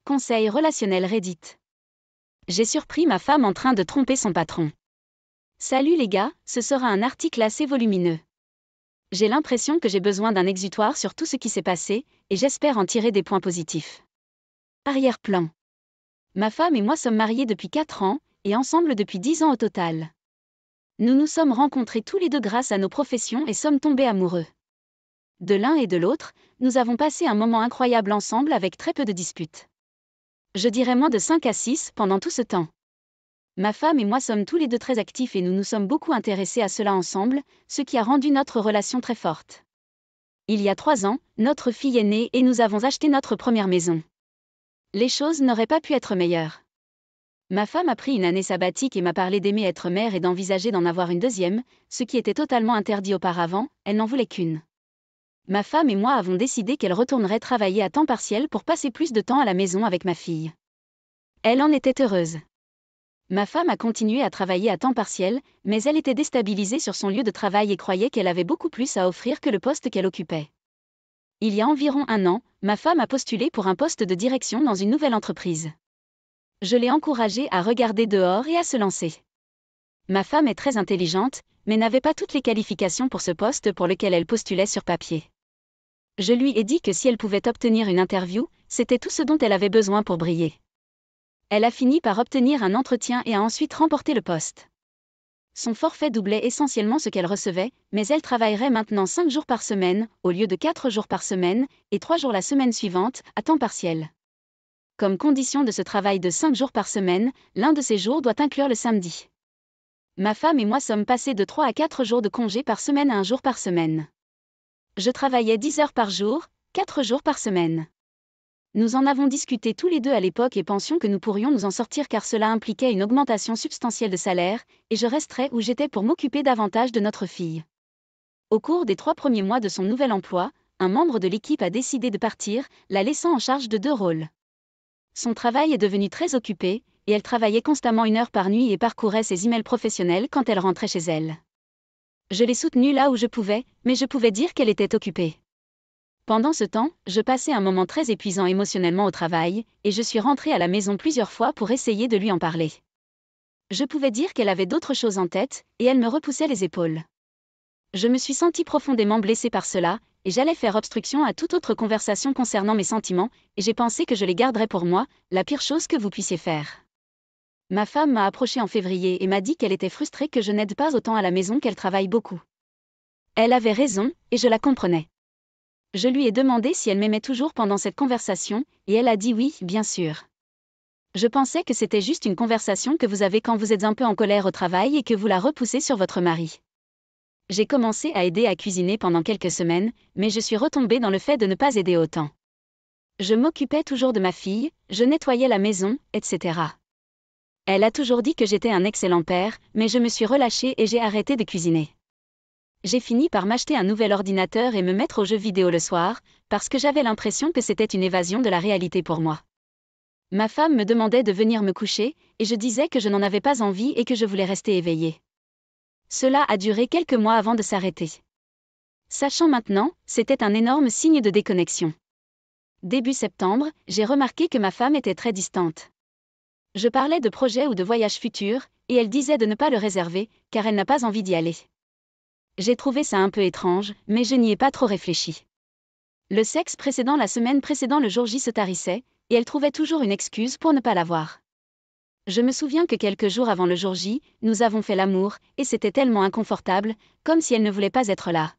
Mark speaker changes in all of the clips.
Speaker 1: Conseil relationnel Reddit. J'ai surpris ma femme en train de tromper son patron. Salut les gars, ce sera un article assez volumineux. J'ai l'impression que j'ai besoin d'un exutoire sur tout ce qui s'est passé, et j'espère en tirer des points positifs. Arrière-plan. Ma femme et moi sommes mariés depuis 4 ans, et ensemble depuis 10 ans au total. Nous nous sommes rencontrés tous les deux grâce à nos professions et sommes tombés amoureux. De l'un et de l'autre, nous avons passé un moment incroyable ensemble avec très peu de disputes. Je dirais moins de 5 à 6 pendant tout ce temps. Ma femme et moi sommes tous les deux très actifs et nous nous sommes beaucoup intéressés à cela ensemble, ce qui a rendu notre relation très forte. Il y a 3 ans, notre fille est née et nous avons acheté notre première maison. Les choses n'auraient pas pu être meilleures. Ma femme a pris une année sabbatique et m'a parlé d'aimer être mère et d'envisager d'en avoir une deuxième, ce qui était totalement interdit auparavant, elle n'en voulait qu'une. Ma femme et moi avons décidé qu'elle retournerait travailler à temps partiel pour passer plus de temps à la maison avec ma fille. Elle en était heureuse. Ma femme a continué à travailler à temps partiel, mais elle était déstabilisée sur son lieu de travail et croyait qu'elle avait beaucoup plus à offrir que le poste qu'elle occupait. Il y a environ 1 an, ma femme a postulé pour un poste de direction dans une nouvelle entreprise. Je l'ai encouragée à regarder dehors et à se lancer. Ma femme est très intelligente, mais n'avait pas toutes les qualifications pour ce poste pour lequel elle postulait sur papier. Je lui ai dit que si elle pouvait obtenir une interview, c'était tout ce dont elle avait besoin pour briller. Elle a fini par obtenir un entretien et a ensuite remporté le poste. Son forfait doublait essentiellement ce qu'elle recevait, mais elle travaillerait maintenant 5 jours par semaine, au lieu de 4 jours par semaine, et 3 jours la semaine suivante, à temps partiel. Comme condition de ce travail de 5 jours par semaine, l'un de ces jours doit inclure le samedi. Ma femme et moi sommes passés de 3 à 4 jours de congé par semaine à 1 jour par semaine. Je travaillais 10 heures par jour, 4 jours par semaine. Nous en avons discuté tous les deux à l'époque et pensions que nous pourrions nous en sortir car cela impliquait une augmentation substantielle de salaire, et je resterais où j'étais pour m'occuper davantage de notre fille. Au cours des 3 premiers mois de son nouvel emploi, un membre de l'équipe a décidé de partir, la laissant en charge de 2 rôles. Son travail est devenu très occupé, et elle travaillait constamment 1 heure par nuit et parcourait ses emails professionnels quand elle rentrait chez elle. Je l'ai soutenue là où je pouvais, mais je pouvais dire qu'elle était occupée. Pendant ce temps, je passais un moment très épuisant émotionnellement au travail, et je suis rentrée à la maison plusieurs fois pour essayer de lui en parler. Je pouvais dire qu'elle avait d'autres choses en tête, et elle me repoussait les épaules. Je me suis sentie profondément blessée par cela, et j'allais faire obstruction à toute autre conversation concernant mes sentiments, et j'ai pensé que je les garderais pour moi, la pire chose que vous puissiez faire. Ma femme m'a approchée en février et m'a dit qu'elle était frustrée que je n'aide pas autant à la maison qu'elle travaille beaucoup. Elle avait raison, et je la comprenais. Je lui ai demandé si elle m'aimait toujours pendant cette conversation, et elle a dit oui, bien sûr. Je pensais que c'était juste une conversation que vous avez quand vous êtes un peu en colère au travail et que vous la repoussez sur votre mari. J'ai commencé à aider à cuisiner pendant quelques semaines, mais je suis retombée dans le fait de ne pas aider autant. Je m'occupais toujours de ma fille, je nettoyais la maison, etc. Elle a toujours dit que j'étais un excellent père, mais je me suis relâchée et j'ai arrêté de cuisiner. J'ai fini par m'acheter un nouvel ordinateur et me mettre aux jeux vidéo le soir, parce que j'avais l'impression que c'était une évasion de la réalité pour moi. Ma femme me demandait de venir me coucher, et je disais que je n'en avais pas envie et que je voulais rester éveillée. Cela a duré quelques mois avant de s'arrêter. Sachant maintenant, c'était un énorme signe de déconnexion. Début septembre, j'ai remarqué que ma femme était très distante. Je parlais de projets ou de voyages futurs, et elle disait de ne pas le réserver, car elle n'a pas envie d'y aller. J'ai trouvé ça un peu étrange, mais je n'y ai pas trop réfléchi. Le sexe précédent la semaine précédant le jour J se tarissait, et elle trouvait toujours une excuse pour ne pas l'avoir. Je me souviens que quelques jours avant le jour J, nous avons fait l'amour, et c'était tellement inconfortable, comme si elle ne voulait pas être là.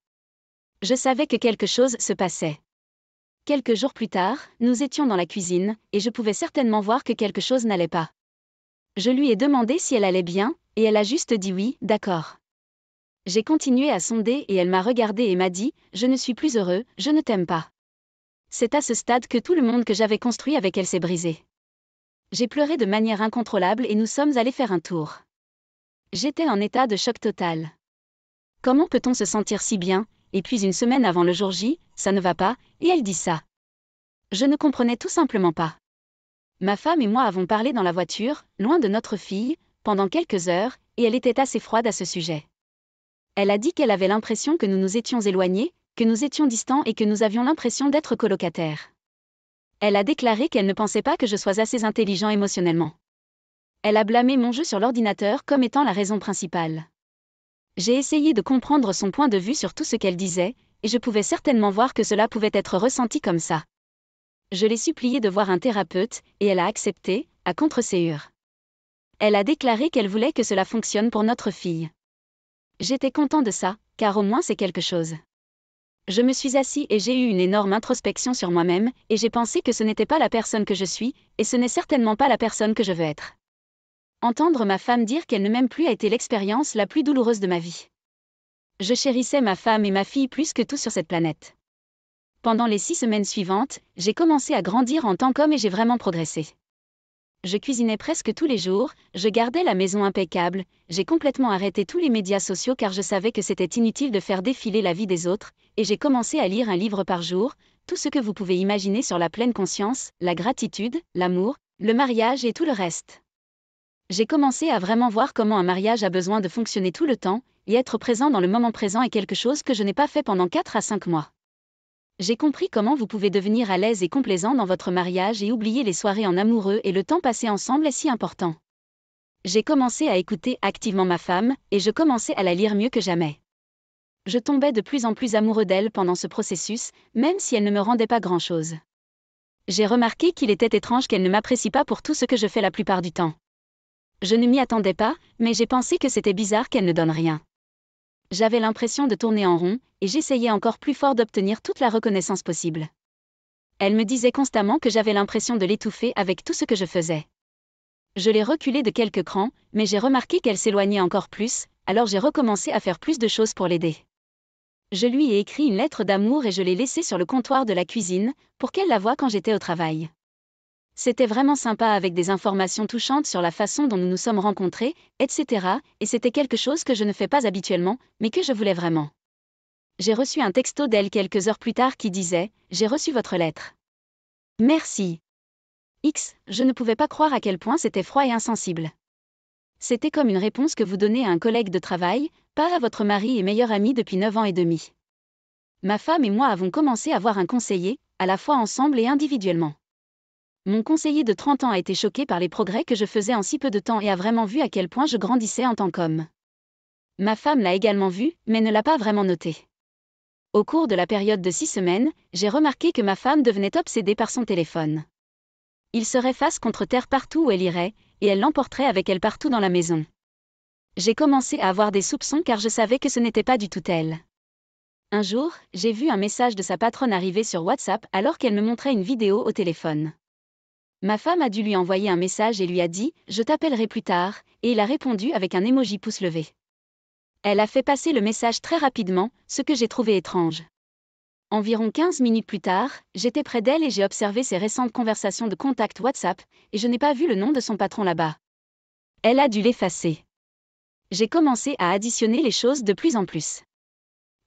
Speaker 1: Je savais que quelque chose se passait. Quelques jours plus tard, nous étions dans la cuisine, et je pouvais certainement voir que quelque chose n'allait pas. Je lui ai demandé si elle allait bien, et elle a juste dit oui, d'accord. J'ai continué à sonder et elle m'a regardé et m'a dit « Je ne suis plus heureux, je ne t'aime pas ». C'est à ce stade que tout le monde que j'avais construit avec elle s'est brisé. J'ai pleuré de manière incontrôlable et nous sommes allés faire un tour. J'étais en état de choc total. Comment peut-on se sentir si bien, et puis 1 semaine avant le jour J, ça ne va pas, et elle dit ça. Je ne comprenais tout simplement pas. Ma femme et moi avons parlé dans la voiture, loin de notre fille, pendant quelques heures, et elle était assez froide à ce sujet. Elle a dit qu'elle avait l'impression que nous nous étions éloignés, que nous étions distants et que nous avions l'impression d'être colocataires. Elle a déclaré qu'elle ne pensait pas que je sois assez intelligent émotionnellement. Elle a blâmé mon jeu sur l'ordinateur comme étant la raison principale. J'ai essayé de comprendre son point de vue sur tout ce qu'elle disait, et je pouvais certainement voir que cela pouvait être ressenti comme ça. Je l'ai supplié de voir un thérapeute, et elle a accepté, à contre-séure. Elle a déclaré qu'elle voulait que cela fonctionne pour notre fille. J'étais content de ça, car au moins c'est quelque chose. Je me suis assis et j'ai eu une énorme introspection sur moi-même, et j'ai pensé que ce n'était pas la personne que je suis, et ce n'est certainement pas la personne que je veux être. Entendre ma femme dire qu'elle ne m'aime plus a été l'expérience la plus douloureuse de ma vie. Je chérissais ma femme et ma fille plus que tout sur cette planète. Pendant les 6 semaines suivantes, j'ai commencé à grandir en tant qu'homme et j'ai vraiment progressé. Je cuisinais presque tous les jours, je gardais la maison impeccable, j'ai complètement arrêté tous les médias sociaux car je savais que c'était inutile de faire défiler la vie des autres, et j'ai commencé à lire un livre par jour, tout ce que vous pouvez imaginer sur la pleine conscience, la gratitude, l'amour, le mariage et tout le reste. J'ai commencé à vraiment voir comment un mariage a besoin de fonctionner tout le temps, et être présent dans le moment présent est quelque chose que je n'ai pas fait pendant 4 à 5 mois. J'ai compris comment vous pouvez devenir à l'aise et complaisant dans votre mariage et oublier les soirées en amoureux et le temps passé ensemble est si important. J'ai commencé à écouter activement ma femme, et je commençais à la lire mieux que jamais. Je tombais de plus en plus amoureux d'elle pendant ce processus, même si elle ne me rendait pas grand-chose. J'ai remarqué qu'il était étrange qu'elle ne m'apprécie pas pour tout ce que je fais la plupart du temps. Je ne m'y attendais pas, mais j'ai pensé que c'était bizarre qu'elle ne donne rien. J'avais l'impression de tourner en rond, et j'essayais encore plus fort d'obtenir toute la reconnaissance possible. Elle me disait constamment que j'avais l'impression de l'étouffer avec tout ce que je faisais. Je l'ai reculée de quelques crans, mais j'ai remarqué qu'elle s'éloignait encore plus, alors j'ai recommencé à faire plus de choses pour l'aider. Je lui ai écrit une lettre d'amour et je l'ai laissée sur le comptoir de la cuisine, pour qu'elle la voie quand j'étais au travail. C'était vraiment sympa avec des informations touchantes sur la façon dont nous nous sommes rencontrés, etc., et c'était quelque chose que je ne fais pas habituellement, mais que je voulais vraiment. J'ai reçu un texto d'elle quelques heures plus tard qui disait « J'ai reçu votre lettre. Merci. X, je ne pouvais pas croire à quel point c'était froid et insensible. C'était comme une réponse que vous donnez à un collègue de travail, pas à votre mari et meilleur ami depuis 9 ans et demi. Ma femme et moi avons commencé à voir un conseiller, à la fois ensemble et individuellement. Mon conseiller de 30 ans a été choqué par les progrès que je faisais en si peu de temps et a vraiment vu à quel point je grandissais en tant qu'homme. Ma femme l'a également vu, mais ne l'a pas vraiment noté. Au cours de la période de 6 semaines, j'ai remarqué que ma femme devenait obsédée par son téléphone. Il serait face contre terre partout où elle irait, et elle l'emporterait avec elle partout dans la maison. J'ai commencé à avoir des soupçons car je savais que ce n'était pas du tout elle. Un jour, j'ai vu un message de sa patronne arriver sur WhatsApp alors qu'elle me montrait une vidéo au téléphone. Ma femme a dû lui envoyer un message et lui a dit « Je t'appellerai plus tard », et il a répondu avec un emoji pouce levé. Elle a fait passer le message très rapidement, ce que j'ai trouvé étrange. Environ 15 minutes plus tard, j'étais près d'elle et j'ai observé ses récentes conversations de contact WhatsApp, et je n'ai pas vu le nom de son patron là-bas. Elle a dû l'effacer. J'ai commencé à additionner les choses de plus en plus.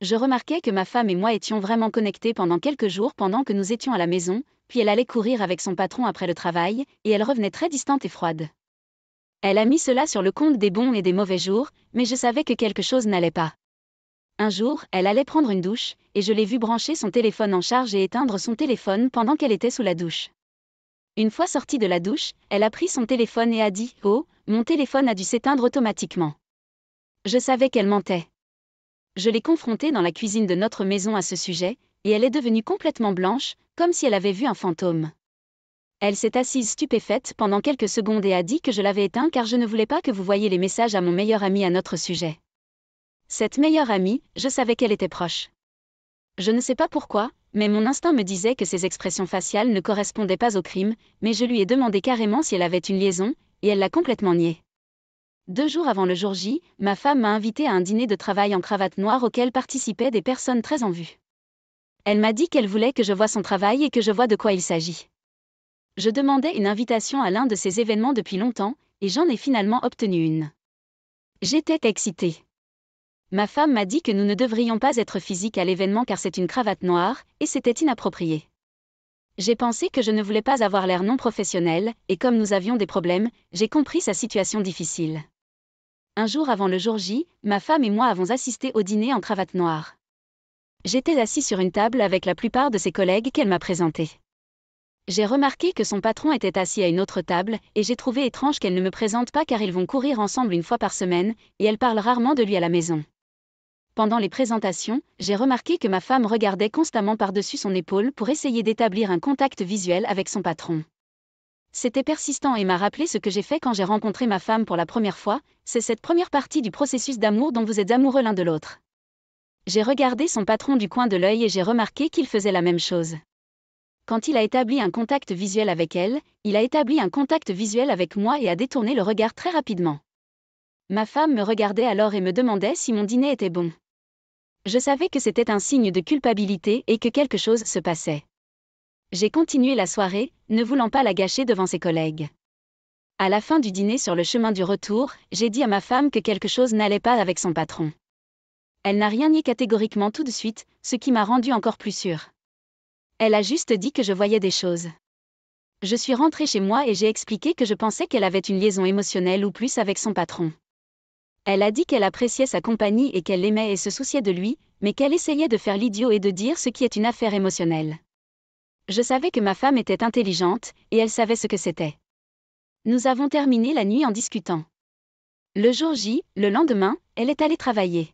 Speaker 1: Je remarquais que ma femme et moi étions vraiment connectés pendant quelques jours pendant que nous étions à la maison, puis elle allait courir avec son patron après le travail, et elle revenait très distante et froide. Elle a mis cela sur le compte des bons et des mauvais jours, mais je savais que quelque chose n'allait pas. Un jour, elle allait prendre une douche, et je l'ai vue brancher son téléphone en charge et éteindre son téléphone pendant qu'elle était sous la douche. Une fois sortie de la douche, elle a pris son téléphone et a dit « Oh, mon téléphone a dû s'éteindre automatiquement ». Je savais qu'elle mentait. Je l'ai confrontée dans la cuisine de notre maison à ce sujet, et elle est devenue complètement blanche, comme si elle avait vu un fantôme. Elle s'est assise stupéfaite pendant quelques secondes et a dit que je l'avais éteint car je ne voulais pas que vous voyiez les messages à mon meilleur ami à notre sujet. Cette meilleure amie, je savais qu'elle était proche. Je ne sais pas pourquoi, mais mon instinct me disait que ses expressions faciales ne correspondaient pas au crime, mais je lui ai demandé carrément si elle avait une liaison, et elle l'a complètement nié. 2 jours avant le jour J, ma femme m'a invité à un dîner de travail en cravate noire auquel participaient des personnes très en vue. Elle m'a dit qu'elle voulait que je voie son travail et que je voie de quoi il s'agit. Je demandais une invitation à l'un de ces événements depuis longtemps, et j'en ai finalement obtenu une. J'étais excitée. Ma femme m'a dit que nous ne devrions pas être physiques à l'événement car c'est une cravate noire, et c'était inapproprié. J'ai pensé que je ne voulais pas avoir l'air non professionnel, et comme nous avions des problèmes, j'ai compris sa situation difficile. Un jour avant le jour J, ma femme et moi avons assisté au dîner en cravate noire. J'étais assis sur une table avec la plupart de ses collègues qu'elle m'a présentés. J'ai remarqué que son patron était assis à une autre table, et j'ai trouvé étrange qu'elle ne me présente pas car ils vont courir ensemble une fois par semaine, et elle parle rarement de lui à la maison. Pendant les présentations, j'ai remarqué que ma femme regardait constamment par-dessus son épaule pour essayer d'établir un contact visuel avec son patron. C'était persistant et m'a rappelé ce que j'ai fait quand j'ai rencontré ma femme pour la première fois, c'est cette première partie du processus d'amour dont vous êtes amoureux l'un de l'autre. J'ai regardé son patron du coin de l'œil et j'ai remarqué qu'il faisait la même chose. Quand il a établi un contact visuel avec elle, il a établi un contact visuel avec moi et a détourné le regard très rapidement. Ma femme me regardait alors et me demandait si mon dîner était bon. Je savais que c'était un signe de culpabilité et que quelque chose se passait. J'ai continué la soirée, ne voulant pas la gâcher devant ses collègues. À la fin du dîner sur le chemin du retour, j'ai dit à ma femme que quelque chose n'allait pas avec son patron. Elle n'a rien nié catégoriquement tout de suite, ce qui m'a rendue encore plus sûre. Elle a juste dit que je voyais des choses. Je suis rentrée chez moi et j'ai expliqué que je pensais qu'elle avait une liaison émotionnelle ou plus avec son patron. Elle a dit qu'elle appréciait sa compagnie et qu'elle l'aimait et se souciait de lui, mais qu'elle essayait de faire l'idiot et de dire ce qui est une affaire émotionnelle. Je savais que ma femme était intelligente, et elle savait ce que c'était. Nous avons terminé la nuit en discutant. Le jour J, le lendemain, elle est allée travailler.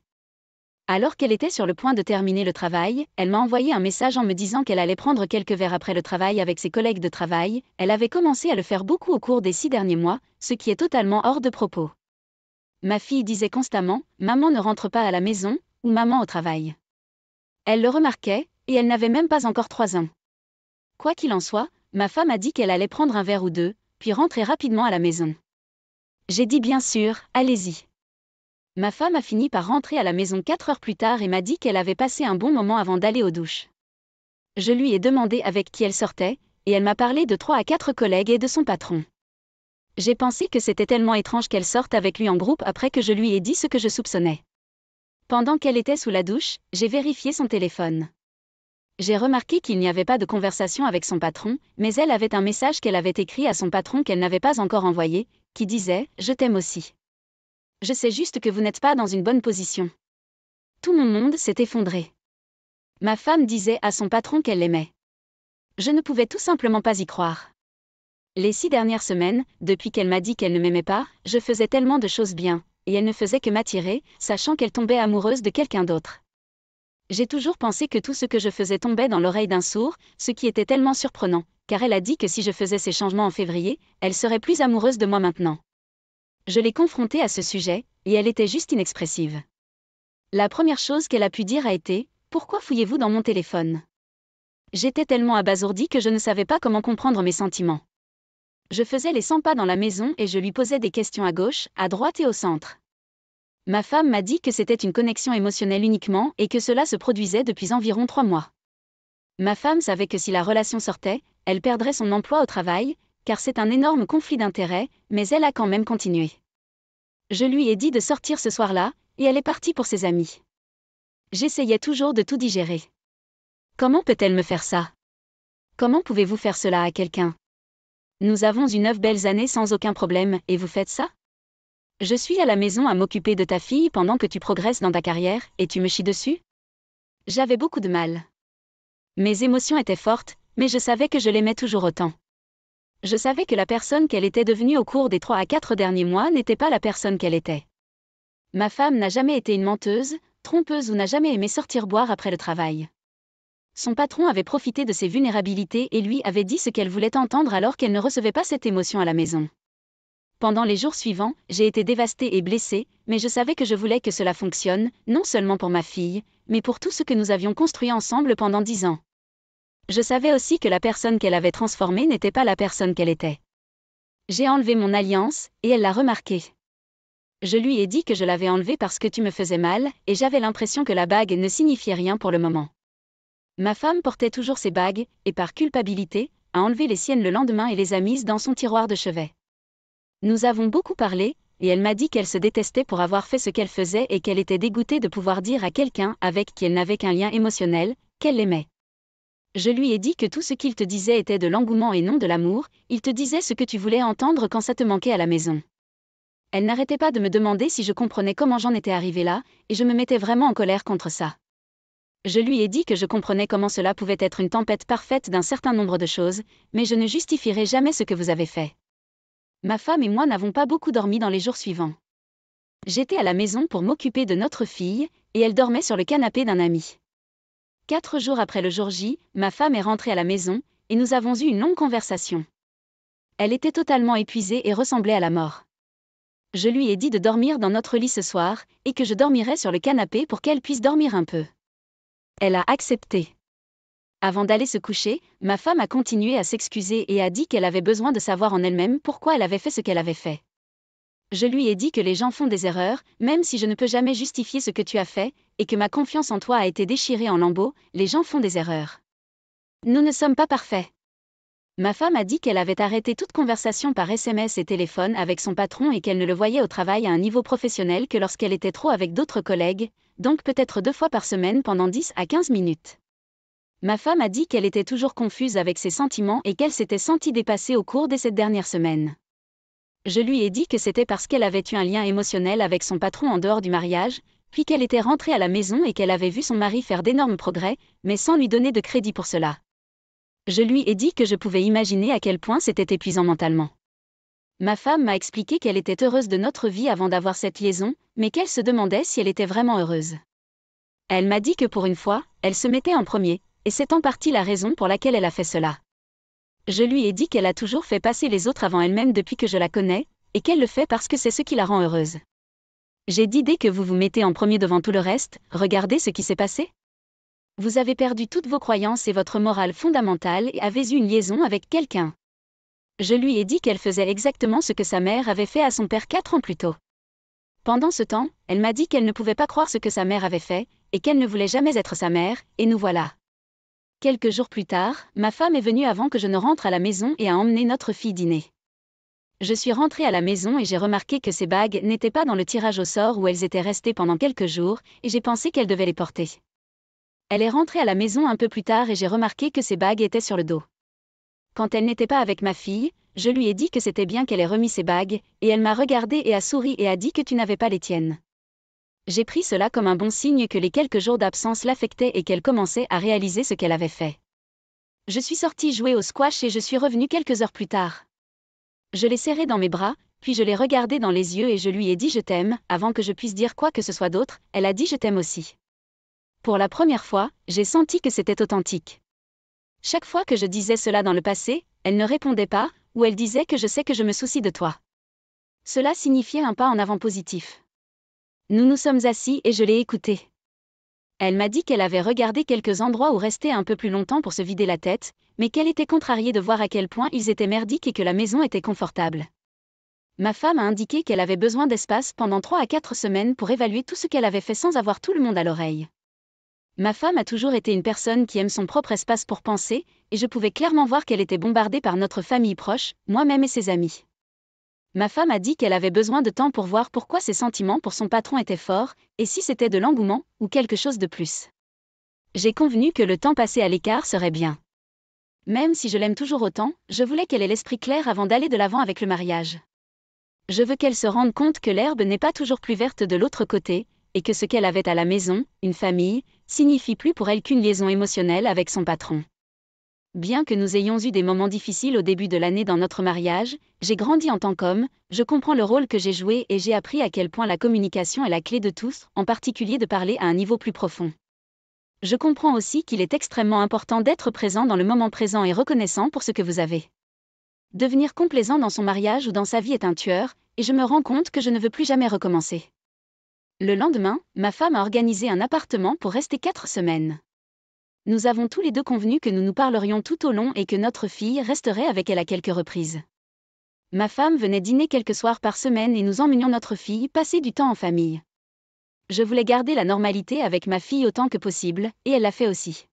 Speaker 1: Alors qu'elle était sur le point de terminer le travail, elle m'a envoyé un message en me disant qu'elle allait prendre quelques verres après le travail avec ses collègues de travail. Elle avait commencé à le faire beaucoup au cours des 6 derniers mois, ce qui est totalement hors de propos. Ma fille disait constamment « Maman ne rentre pas à la maison » ou « Maman au travail ». Elle le remarquait, et elle n'avait même pas encore 3 ans. Quoi qu'il en soit, ma femme a dit qu'elle allait prendre un verre ou deux, puis rentrer rapidement à la maison. J'ai dit bien sûr, allez-y. Ma femme a fini par rentrer à la maison 4 heures plus tard et m'a dit qu'elle avait passé un bon moment avant d'aller aux douches. Je lui ai demandé avec qui elle sortait, et elle m'a parlé de 3 à 4 collègues et de son patron. J'ai pensé que c'était tellement étrange qu'elle sorte avec lui en groupe après que je lui ai dit ce que je soupçonnais. Pendant qu'elle était sous la douche, j'ai vérifié son téléphone. J'ai remarqué qu'il n'y avait pas de conversation avec son patron, mais elle avait un message qu'elle avait écrit à son patron qu'elle n'avait pas encore envoyé, qui disait « Je t'aime aussi. Je sais juste que vous n'êtes pas dans une bonne position. » Tout mon monde s'est effondré. Ma femme disait à son patron qu'elle l'aimait. Je ne pouvais tout simplement pas y croire. Les 6 dernières semaines, depuis qu'elle m'a dit qu'elle ne m'aimait pas, je faisais tellement de choses bien, et elle ne faisait que m'attirer, sachant qu'elle tombait amoureuse de quelqu'un d'autre. J'ai toujours pensé que tout ce que je faisais tombait dans l'oreille d'un sourd, ce qui était tellement surprenant, car elle a dit que si je faisais ces changements en février, elle serait plus amoureuse de moi maintenant. Je l'ai confrontée à ce sujet, et elle était juste inexpressive. La première chose qu'elle a pu dire a été « Pourquoi fouillez-vous dans mon téléphone ?» J'étais tellement abasourdie que je ne savais pas comment comprendre mes sentiments. Je faisais les 100 pas dans la maison et je lui posais des questions à gauche, à droite et au centre. Ma femme m'a dit que c'était une connexion émotionnelle uniquement et que cela se produisait depuis environ 3 mois. Ma femme savait que si la relation sortait, elle perdrait son emploi au travail, car c'est un énorme conflit d'intérêts, mais elle a quand même continué. Je lui ai dit de sortir ce soir-là, et elle est partie pour ses amis. J'essayais toujours de tout digérer. Comment peut-elle me faire ça? Comment pouvez-vous faire cela à quelqu'un? Nous avons eu 9 belles années sans aucun problème, et vous faites ça? Je suis à la maison à m'occuper de ta fille pendant que tu progresses dans ta carrière, et tu me chies dessus? J'avais beaucoup de mal. Mes émotions étaient fortes, mais je savais que je l'aimais toujours autant. Je savais que la personne qu'elle était devenue au cours des 3 à 4 derniers mois n'était pas la personne qu'elle était. Ma femme n'a jamais été une menteuse, trompeuse ou n'a jamais aimé sortir boire après le travail. Son patron avait profité de ses vulnérabilités et lui avait dit ce qu'elle voulait entendre alors qu'elle ne recevait pas cette émotion à la maison. Pendant les jours suivants, j'ai été dévastée et blessée, mais je savais que je voulais que cela fonctionne, non seulement pour ma fille, mais pour tout ce que nous avions construit ensemble pendant 10 ans. Je savais aussi que la personne qu'elle avait transformée n'était pas la personne qu'elle était. J'ai enlevé mon alliance, et elle l'a remarqué. Je lui ai dit que je l'avais enlevée parce que tu me faisais mal, et j'avais l'impression que la bague ne signifiait rien pour le moment. Ma femme portait toujours ses bagues, et par culpabilité, a enlevé les siennes le lendemain et les a mises dans son tiroir de chevet. Nous avons beaucoup parlé, et elle m'a dit qu'elle se détestait pour avoir fait ce qu'elle faisait et qu'elle était dégoûtée de pouvoir dire à quelqu'un avec qui elle n'avait qu'un lien émotionnel, qu'elle l'aimait. Je lui ai dit que tout ce qu'il te disait était de l'engouement et non de l'amour, il te disait ce que tu voulais entendre quand ça te manquait à la maison. Elle n'arrêtait pas de me demander si je comprenais comment j'en étais arrivée là, et je me mettais vraiment en colère contre ça. Je lui ai dit que je comprenais comment cela pouvait être une tempête parfaite d'un certain nombre de choses, mais je ne justifierai jamais ce que vous avez fait. Ma femme et moi n'avons pas beaucoup dormi dans les jours suivants. J'étais à la maison pour m'occuper de notre fille, et elle dormait sur le canapé d'un ami. 4 jours après le jour J, ma femme est rentrée à la maison, et nous avons eu une longue conversation. Elle était totalement épuisée et ressemblait à la mort. Je lui ai dit de dormir dans notre lit ce soir, et que je dormirais sur le canapé pour qu'elle puisse dormir un peu. Elle a accepté. Avant d'aller se coucher, ma femme a continué à s'excuser et a dit qu'elle avait besoin de savoir en elle-même pourquoi elle avait fait ce qu'elle avait fait. Je lui ai dit que les gens font des erreurs, même si je ne peux jamais justifier ce que tu as fait, et que ma confiance en toi a été déchirée en lambeaux, les gens font des erreurs. Nous ne sommes pas parfaits. Ma femme a dit qu'elle avait arrêté toute conversation par SMS et téléphone avec son patron et qu'elle ne le voyait au travail à un niveau professionnel que lorsqu'elle était trop avec d'autres collègues, donc peut-être 2 fois par semaine pendant 10 à 15 minutes. Ma femme a dit qu'elle était toujours confuse avec ses sentiments et qu'elle s'était sentie dépassée au cours de cette dernière semaine. Je lui ai dit que c'était parce qu'elle avait eu un lien émotionnel avec son patron en dehors du mariage, puis qu'elle était rentrée à la maison et qu'elle avait vu son mari faire d'énormes progrès, mais sans lui donner de crédit pour cela. Je lui ai dit que je pouvais imaginer à quel point c'était épuisant mentalement. Ma femme m'a expliqué qu'elle était heureuse de notre vie avant d'avoir cette liaison, mais qu'elle se demandait si elle était vraiment heureuse. Elle m'a dit que pour une fois, elle se mettait en premier, et c'est en partie la raison pour laquelle elle a fait cela. Je lui ai dit qu'elle a toujours fait passer les autres avant elle-même depuis que je la connais, et qu'elle le fait parce que c'est ce qui la rend heureuse. J'ai dit dès que vous vous mettez en premier devant tout le reste, regardez ce qui s'est passé. Vous avez perdu toutes vos croyances et votre morale fondamentale et avez eu une liaison avec quelqu'un. Je lui ai dit qu'elle faisait exactement ce que sa mère avait fait à son père 4 ans plus tôt. Pendant ce temps, elle m'a dit qu'elle ne pouvait pas croire ce que sa mère avait fait, et qu'elle ne voulait jamais être sa mère, et nous voilà. Quelques jours plus tard, ma femme est venue avant que je ne rentre à la maison et a emmené notre fille dîner. Je suis rentrée à la maison et j'ai remarqué que ses bagues n'étaient pas dans le tirage au sort où elles étaient restées pendant quelques jours, et j'ai pensé qu'elle devait les porter. Elle est rentrée à la maison un peu plus tard et j'ai remarqué que ses bagues étaient sur le dos. Quand elle n'était pas avec ma fille, je lui ai dit que c'était bien qu'elle ait remis ses bagues, et elle m'a regardée et a souri et a dit que tu n'avais pas les tiennes. J'ai pris cela comme un bon signe que les quelques jours d'absence l'affectaient et qu'elle commençait à réaliser ce qu'elle avait fait. Je suis sortie jouer au squash et je suis revenue quelques heures plus tard. Je l'ai serrée dans mes bras, puis je l'ai regardée dans les yeux et je lui ai dit je t'aime, avant que je puisse dire quoi que ce soit d'autre, elle a dit je t'aime aussi. Pour la première fois, j'ai senti que c'était authentique. Chaque fois que je disais cela dans le passé, elle ne répondait pas, ou elle disait que je sais que je me soucie de toi. Cela signifiait un pas en avant positif. Nous nous sommes assis et je l'ai écoutée. Elle m'a dit qu'elle avait regardé quelques endroits où rester un peu plus longtemps pour se vider la tête, mais qu'elle était contrariée de voir à quel point ils étaient merdiques et que la maison était confortable. Ma femme a indiqué qu'elle avait besoin d'espace pendant 3 à 4 semaines pour évaluer tout ce qu'elle avait fait sans avoir tout le monde à l'oreille. Ma femme a toujours été une personne qui aime son propre espace pour penser, et je pouvais clairement voir qu'elle était bombardée par notre famille proche, moi-même et ses amis. Ma femme a dit qu'elle avait besoin de temps pour voir pourquoi ses sentiments pour son patron étaient forts, et si c'était de l'engouement, ou quelque chose de plus. J'ai convenu que le temps passé à l'écart serait bien. Même si je l'aime toujours autant, je voulais qu'elle ait l'esprit clair avant d'aller de l'avant avec le mariage. Je veux qu'elle se rende compte que l'herbe n'est pas toujours plus verte de l'autre côté, et que ce qu'elle avait à la maison, une famille, signifie plus pour elle qu'une liaison émotionnelle avec son patron. Bien que nous ayons eu des moments difficiles au début de l'année dans notre mariage, j'ai grandi en tant qu'homme, je comprends le rôle que j'ai joué et j'ai appris à quel point la communication est la clé de tous, en particulier de parler à un niveau plus profond. Je comprends aussi qu'il est extrêmement important d'être présent dans le moment présent et reconnaissant pour ce que vous avez. Devenir complaisant dans son mariage ou dans sa vie est un tueur, et je me rends compte que je ne veux plus jamais recommencer. Le lendemain, ma femme a organisé un appartement pour rester 4 semaines. Nous avons tous les deux convenu que nous nous parlerions tout au long et que notre fille resterait avec elle à quelques reprises. Ma femme venait dîner quelques soirs par semaine et nous emmenions notre fille passer du temps en famille. Je voulais garder la normalité avec ma fille autant que possible, et elle l'a fait aussi.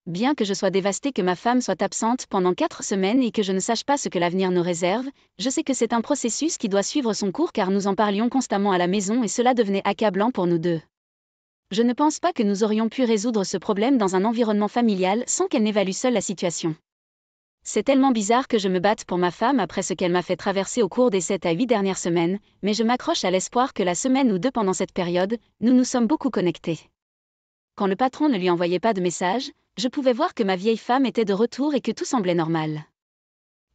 Speaker 1: Bien que je sois dévastée que ma femme soit absente pendant 4 semaines et que je ne sache pas ce que l'avenir nous réserve, je sais que c'est un processus qui doit suivre son cours car nous en parlions constamment à la maison et cela devenait accablant pour nous deux. Je ne pense pas que nous aurions pu résoudre ce problème dans un environnement familial sans qu'elle n'évalue seule la situation. C'est tellement bizarre que je me batte pour ma femme après ce qu'elle m'a fait traverser au cours des 7 à 8 dernières semaines, mais je m'accroche à l'espoir que la semaine ou deux pendant cette période, nous nous sommes beaucoup connectés. quand le patron ne lui envoyait pas de message, je pouvais voir que ma vieille femme était de retour et que tout semblait normal.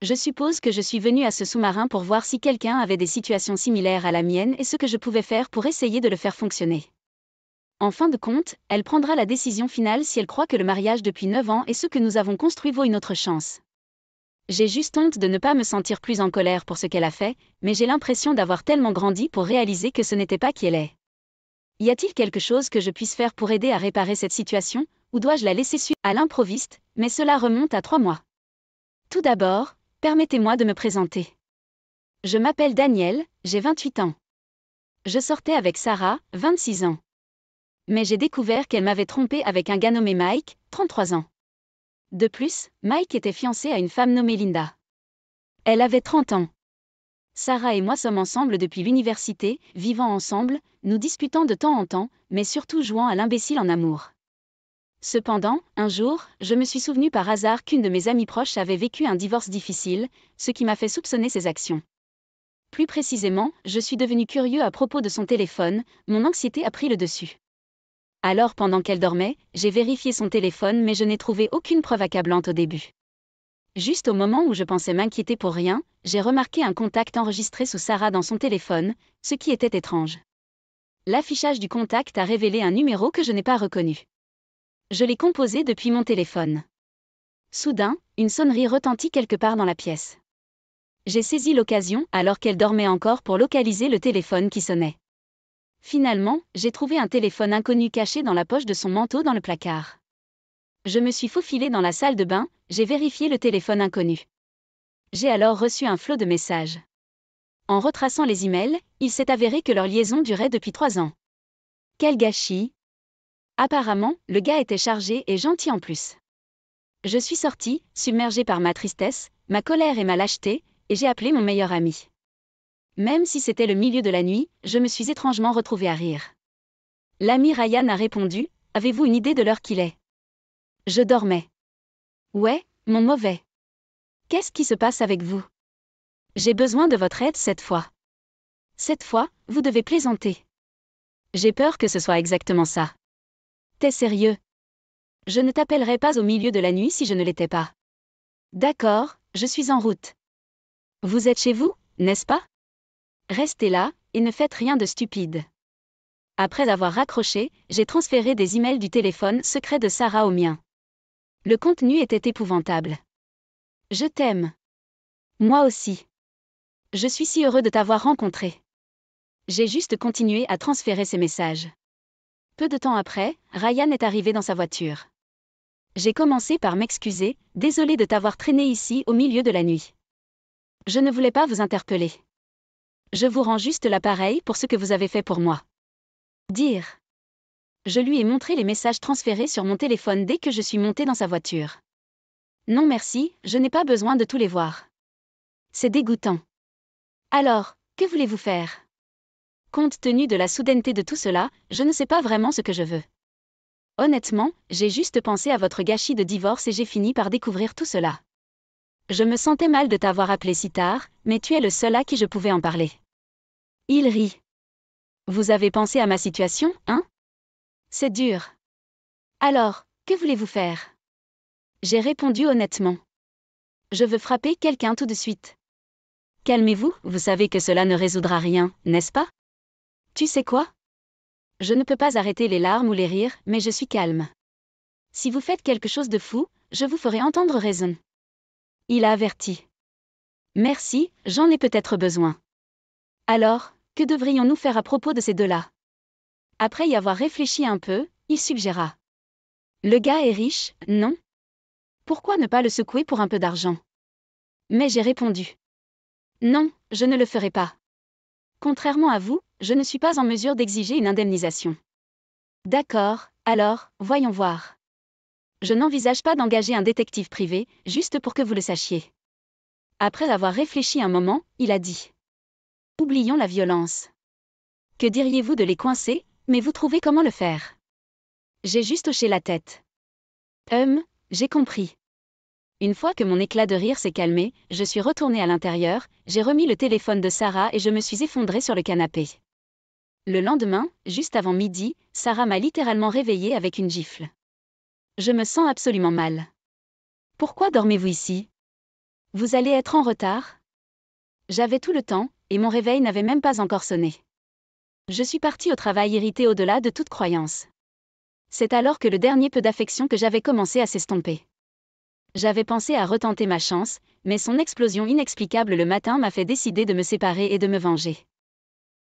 Speaker 1: Je suppose que je suis venue à ce sous-marin pour voir si quelqu'un avait des situations similaires à la mienne et ce que je pouvais faire pour essayer de le faire fonctionner. En fin de compte, elle prendra la décision finale si elle croit que le mariage depuis 9 ans et ce que nous avons construit vaut une autre chance. J'ai juste honte de ne pas me sentir plus en colère pour ce qu'elle a fait, mais j'ai l'impression d'avoir tellement grandi pour réaliser que ce n'était pas qui elle est. Y a-t-il quelque chose que je puisse faire pour aider à réparer cette situation, ou dois-je la laisser suivre à l'improviste, mais cela remonte à 3 mois. Tout d'abord, permettez-moi de me présenter. Je m'appelle Daniel, j'ai 28 ans. Je sortais avec Sarah, 26 ans. Mais j'ai découvert qu'elle m'avait trompé avec un gars nommé Mike, 33 ans. De plus, Mike était fiancé à une femme nommée Linda. Elle avait 30 ans. Sarah et moi sommes ensemble depuis l'université, vivant ensemble, nous disputant de temps en temps, mais surtout jouant à l'imbécile en amour. Cependant, un jour, je me suis souvenu par hasard qu'une de mes amies proches avait vécu un divorce difficile, ce qui m'a fait soupçonner ses actions. Plus précisément, je suis devenu curieux à propos de son téléphone, mon anxiété a pris le dessus. Alors pendant qu'elle dormait, j'ai vérifié son téléphone mais je n'ai trouvé aucune preuve accablante au début. Juste au moment où je pensais m'inquiéter pour rien, j'ai remarqué un contact enregistré sous Sarah dans son téléphone, ce qui était étrange. L'affichage du contact a révélé un numéro que je n'ai pas reconnu. Je l'ai composé depuis mon téléphone. Soudain, une sonnerie retentit quelque part dans la pièce. J'ai saisi l'occasion alors qu'elle dormait encore pour localiser le téléphone qui sonnait. Finalement, j'ai trouvé un téléphone inconnu caché dans la poche de son manteau dans le placard. Je me suis faufilée dans la salle de bain, j'ai vérifié le téléphone inconnu. J'ai alors reçu un flot de messages. En retraçant les emails, il s'est avéré que leur liaison durait depuis 3 ans. Quel gâchis! Apparemment, le gars était chargé et gentil en plus. Je suis sortie, submergée par ma tristesse, ma colère et ma lâcheté, et j'ai appelé mon meilleur ami. Même si c'était le milieu de la nuit, je me suis étrangement retrouvée à rire. L'ami Ryan a répondu, « Avez-vous une idée de l'heure qu'il est ?» Je dormais. Ouais, mon mauvais. Qu'est-ce qui se passe avec vous? J'ai besoin de votre aide cette fois. Cette fois, vous devez plaisanter. J'ai peur que ce soit exactement ça. T'es sérieux? Je ne t'appellerai pas au milieu de la nuit si je ne l'étais pas. D'accord, je suis en route. Vous êtes chez vous, n'est-ce pas? Restez là, et ne faites rien de stupide. Après avoir raccroché, j'ai transféré des emails du téléphone secret de Sarah au mien. Le contenu était épouvantable. Je t'aime. Moi aussi. Je suis si heureux de t'avoir rencontré. J'ai juste continué à transférer ces messages. Peu de temps après, Ryan est arrivé dans sa voiture. J'ai commencé par m'excuser, désolé de t'avoir traîné ici au milieu de la nuit. Je ne voulais pas vous interpeller. Je vous rends juste l'appareil pour ce que vous avez fait pour moi. Dire. Je lui ai montré les messages transférés sur mon téléphone dès que je suis montée dans sa voiture. Non merci, je n'ai pas besoin de tous les voir. C'est dégoûtant. Alors, que voulez-vous faire? Compte tenu de la soudaineté de tout cela, je ne sais pas vraiment ce que je veux. Honnêtement, j'ai juste pensé à votre gâchis de divorce et j'ai fini par découvrir tout cela. Je me sentais mal de t'avoir appelé si tard, mais tu es le seul à qui je pouvais en parler. Il rit. Vous avez pensé à ma situation, hein? C'est dur. Alors, que voulez-vous faire? J'ai répondu honnêtement. Je veux frapper quelqu'un tout de suite. Calmez-vous, vous savez que cela ne résoudra rien, n'est-ce pas? Tu sais quoi? Je ne peux pas arrêter les larmes ou les rires, mais je suis calme. Si vous faites quelque chose de fou, je vous ferai entendre raison. Il a averti. Merci, j'en ai peut-être besoin. Alors, que devrions-nous faire à propos de ces deux-là? Après y avoir réfléchi un peu, il suggéra. Le gars est riche, non? Pourquoi ne pas le secouer pour un peu d'argent? Mais j'ai répondu. Non, je ne le ferai pas. Contrairement à vous, je ne suis pas en mesure d'exiger une indemnisation. D'accord, alors, voyons voir. Je n'envisage pas d'engager un détective privé, juste pour que vous le sachiez. Après avoir réfléchi un moment, il a dit. Oublions la violence. Que diriez-vous de les coincer, mais vous trouvez comment le faire? J'ai juste hoché la tête. J'ai compris. Une fois que mon éclat de rire s'est calmé, je suis retournée à l'intérieur, j'ai remis le téléphone de Sarah et je me suis effondrée sur le canapé. Le lendemain, juste avant midi, Sarah m'a littéralement réveillée avec une gifle. Je me sens absolument mal. Pourquoi dormez-vous ici? Vous allez être en retard? J'avais tout le temps, et mon réveil n'avait même pas encore sonné. Je suis partie au travail irritée au-delà de toute croyance. C'est alors que le dernier peu d'affection que j'avais commencé à s'estomper. J'avais pensé à retenter ma chance, mais son explosion inexplicable le matin m'a fait décider de me séparer et de me venger.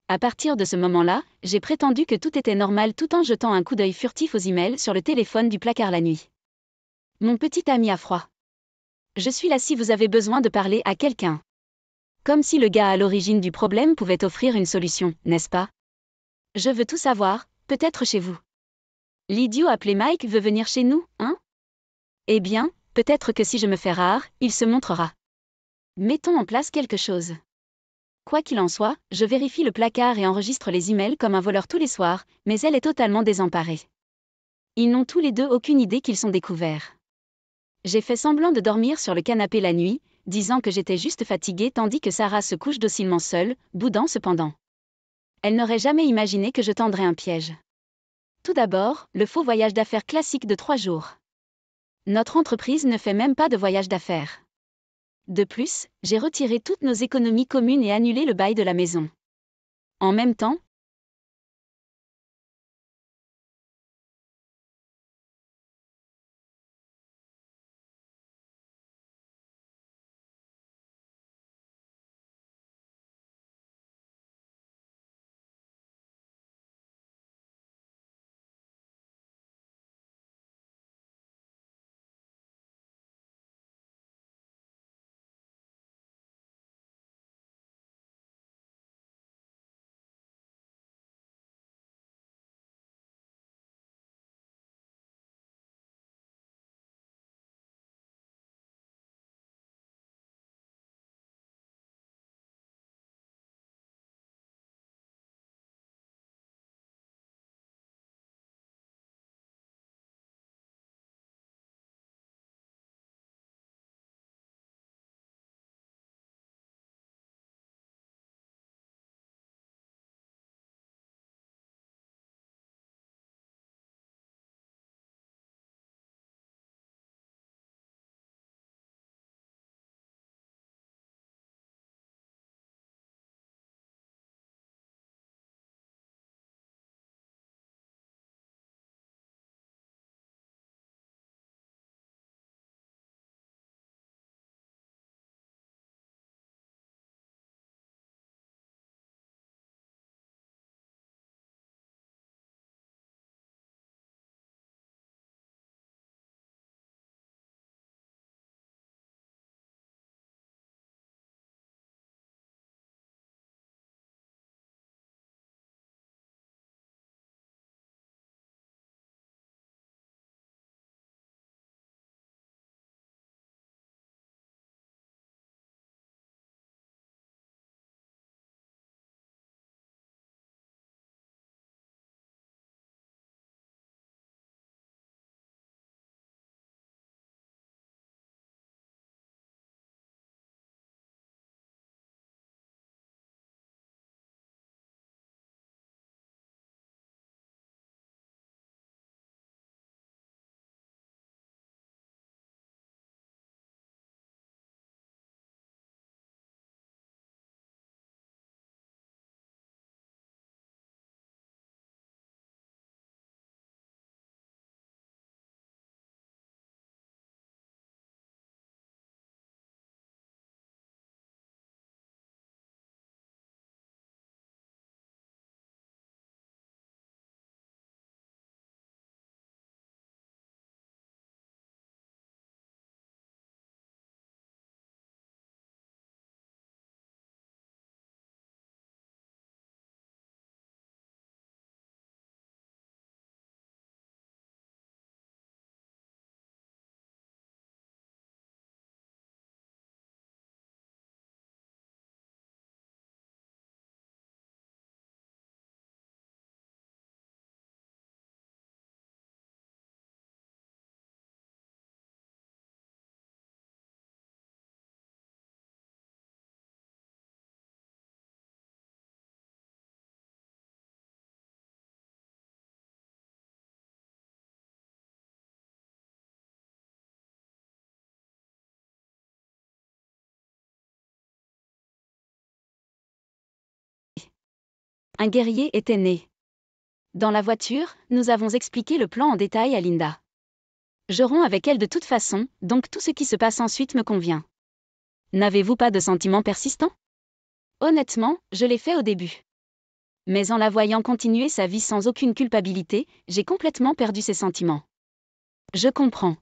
Speaker 1: À partir de ce moment-là, j'ai prétendu que tout était normal tout en jetant un coup d'œil furtif aux emails sur le téléphone du placard la nuit. Mon petit ami a froid. Je suis là si vous avez besoin de parler à quelqu'un. Comme si le gars à l'origine du problème pouvait offrir une solution, n'est-ce pas? Je veux tout savoir, peut-être chez vous. L'idiot appelé Mike veut venir chez nous, hein? Eh bien, peut-être que si je me fais rare, il se montrera. Mettons en place quelque chose. Quoi qu'il en soit, je vérifie le placard et enregistre les emails comme un voleur tous les soirs, mais elle est totalement désemparée. Ils n'ont tous les deux aucune idée qu'ils sont découverts. J'ai fait semblant de dormir sur le canapé la nuit, disant que j'étais juste fatiguée tandis que Sarah se couche docilement seule, boudant cependant. Elle n'aurait jamais imaginé que je tendrais un piège. Tout d'abord, le faux voyage d'affaires classique de 3 jours. Notre entreprise ne fait même pas de voyage d'affaires. De plus, j'ai retiré toutes nos économies communes et annulé le bail de la maison. En même temps, Un guerrier était né. Dans la voiture, nous avons expliqué le plan en détail à Linda. Je romps avec elle de toute façon, donc tout ce qui se passe ensuite me convient. N'avez-vous pas de sentiments persistants? Honnêtement, je l'ai fait au début. Mais en la voyant continuer sa vie sans aucune culpabilité, j'ai complètement perdu ses sentiments. Je comprends.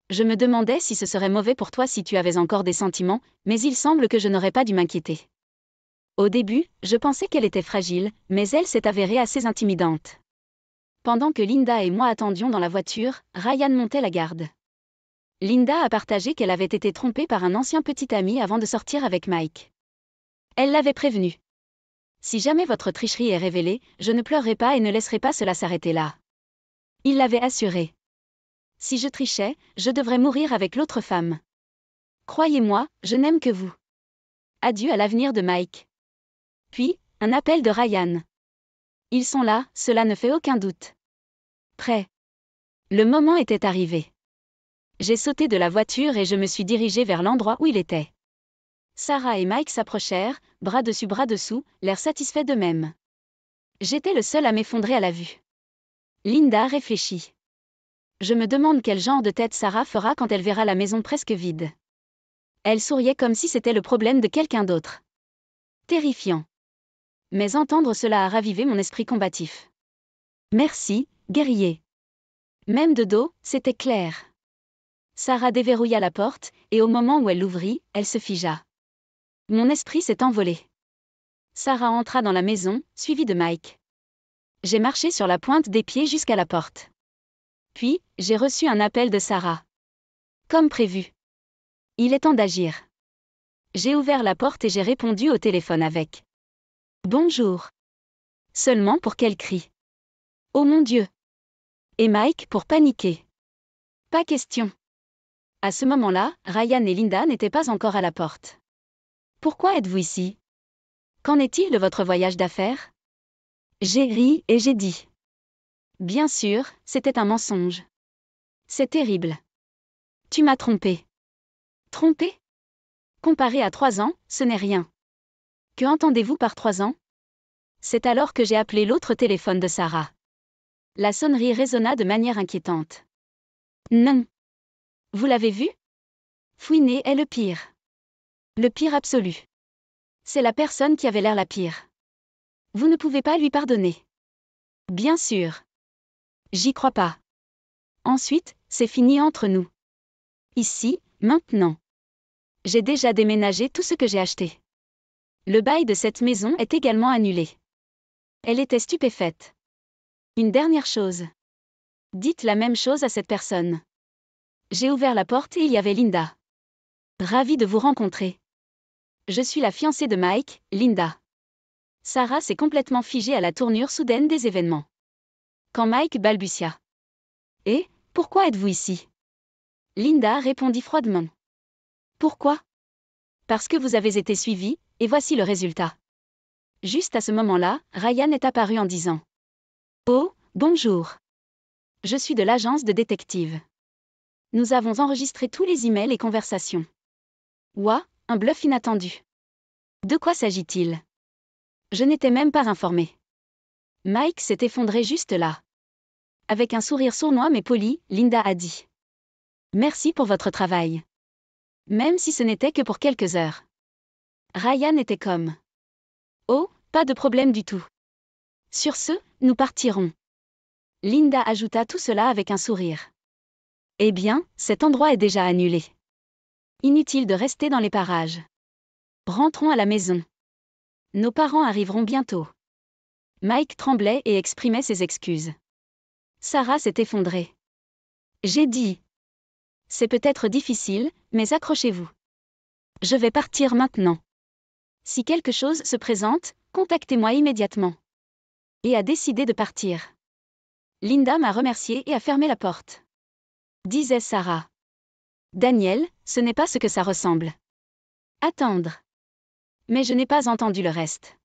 Speaker 1: Je me demandais si ce serait mauvais pour toi si tu avais encore des sentiments, mais il semble que je n'aurais pas dû m'inquiéter. Au début, je pensais qu'elle était fragile, mais elle s'est avérée assez intimidante. Pendant que Linda et moi attendions dans la voiture, Ryan montait la garde. Linda a partagé qu'elle avait été trompée par un ancien petit ami avant de sortir avec Mike. Elle l'avait prévenu. Si jamais votre tricherie est révélée, je ne pleurerai pas et ne laisserai pas cela s'arrêter là. Il l'avait assuré. Si je trichais, je devrais mourir avec l'autre femme. Croyez-moi, je n'aime que vous. Adieu à l'avenir de Mike. Puis, un appel de Ryan. Ils sont là, cela ne fait aucun doute. Prêt. Le moment était arrivé. J'ai sauté de la voiture et je me suis dirigée vers l'endroit où il était. Sarah et Mike s'approchèrent, bras dessus bras dessous, l'air satisfaits d'eux-mêmes. J'étais le seul à m'effondrer à la vue. Linda réfléchit. Je me demande quel genre de tête Sarah fera quand elle verra la maison presque vide. Elle souriait comme si c'était le problème de quelqu'un d'autre. Terrifiant. Mais entendre cela a ravivé mon esprit combatif. Merci, guerrier. Même de dos, c'était clair. Sarah déverrouilla la porte, et au moment où elle l'ouvrit, elle se figea. Mon esprit s'est envolé. Sarah entra dans la maison, suivie de Mike. J'ai marché sur la pointe des pieds jusqu'à la porte. Puis, j'ai reçu un appel de Sarah. Comme prévu. Il est temps d'agir. J'ai ouvert la porte et j'ai répondu au téléphone avec « Bonjour ». Seulement pour qu'elle crie « Oh mon Dieu !» Et Mike pour paniquer. Pas question. À ce moment-là, Ryan et Linda n'étaient pas encore à la porte. Pourquoi êtes-vous ici? Qu'en est-il de votre voyage d'affaires? J'ai ri et j'ai dit. Bien sûr, c'était un mensonge. C'est terrible. Tu m'as trompé. Trompé? Comparé à 3 ans, ce n'est rien. Que entendez-vous par 3 ans? C'est alors que j'ai appelé l'autre téléphone de Sarah. La sonnerie résonna de manière inquiétante. Non. Vous l'avez vu? Fouiner est le pire. Le pire absolu. C'est la personne qui avait l'air la pire. Vous ne pouvez pas lui pardonner. Bien sûr. J'y crois pas. Ensuite, c'est fini entre nous. Ici, maintenant. J'ai déjà déménagé tout ce que j'ai acheté. Le bail de cette maison est également annulé. Elle était stupéfaite. Une dernière chose. Dites la même chose à cette personne. J'ai ouvert la porte et il y avait Linda. Ravie de vous rencontrer. Je suis la fiancée de Mike, Linda. Sarah s'est complètement figée à la tournure soudaine des événements. Quand Mike balbutia. Et, pourquoi êtes-vous ici? Linda répondit froidement. Pourquoi? Parce que vous avez été suivi, et voici le résultat. Juste à ce moment-là, Ryan est apparu en disant. Oh, bonjour. Je suis de l'agence de détective. Nous avons enregistré tous les emails et conversations. Ouah, un bluff inattendu. De quoi s'agit-il? Je n'étais même pas informé. Mike s'est effondré juste là. Avec un sourire sournois mais poli, Linda a dit. Merci pour votre travail. Même si ce n'était que pour quelques heures. Ryan était comme. Oh, pas de problème du tout. Sur ce, nous partirons. Linda ajouta tout cela avec un sourire. Eh bien, cet endroit est déjà annulé. Inutile de rester dans les parages. Rentrons à la maison. Nos parents arriveront bientôt. Mike tremblait et exprimait ses excuses. Sarah s'est effondrée. J'ai dit. C'est peut-être difficile, mais accrochez-vous. Je vais partir maintenant. Si quelque chose se présente, contactez-moi immédiatement. Et a décidé de partir. Linda m'a remercié et a fermé la porte. Disait Sarah. Daniel, ce n'est pas ce que ça ressemble. Attendre. Mais je n'ai pas entendu le reste.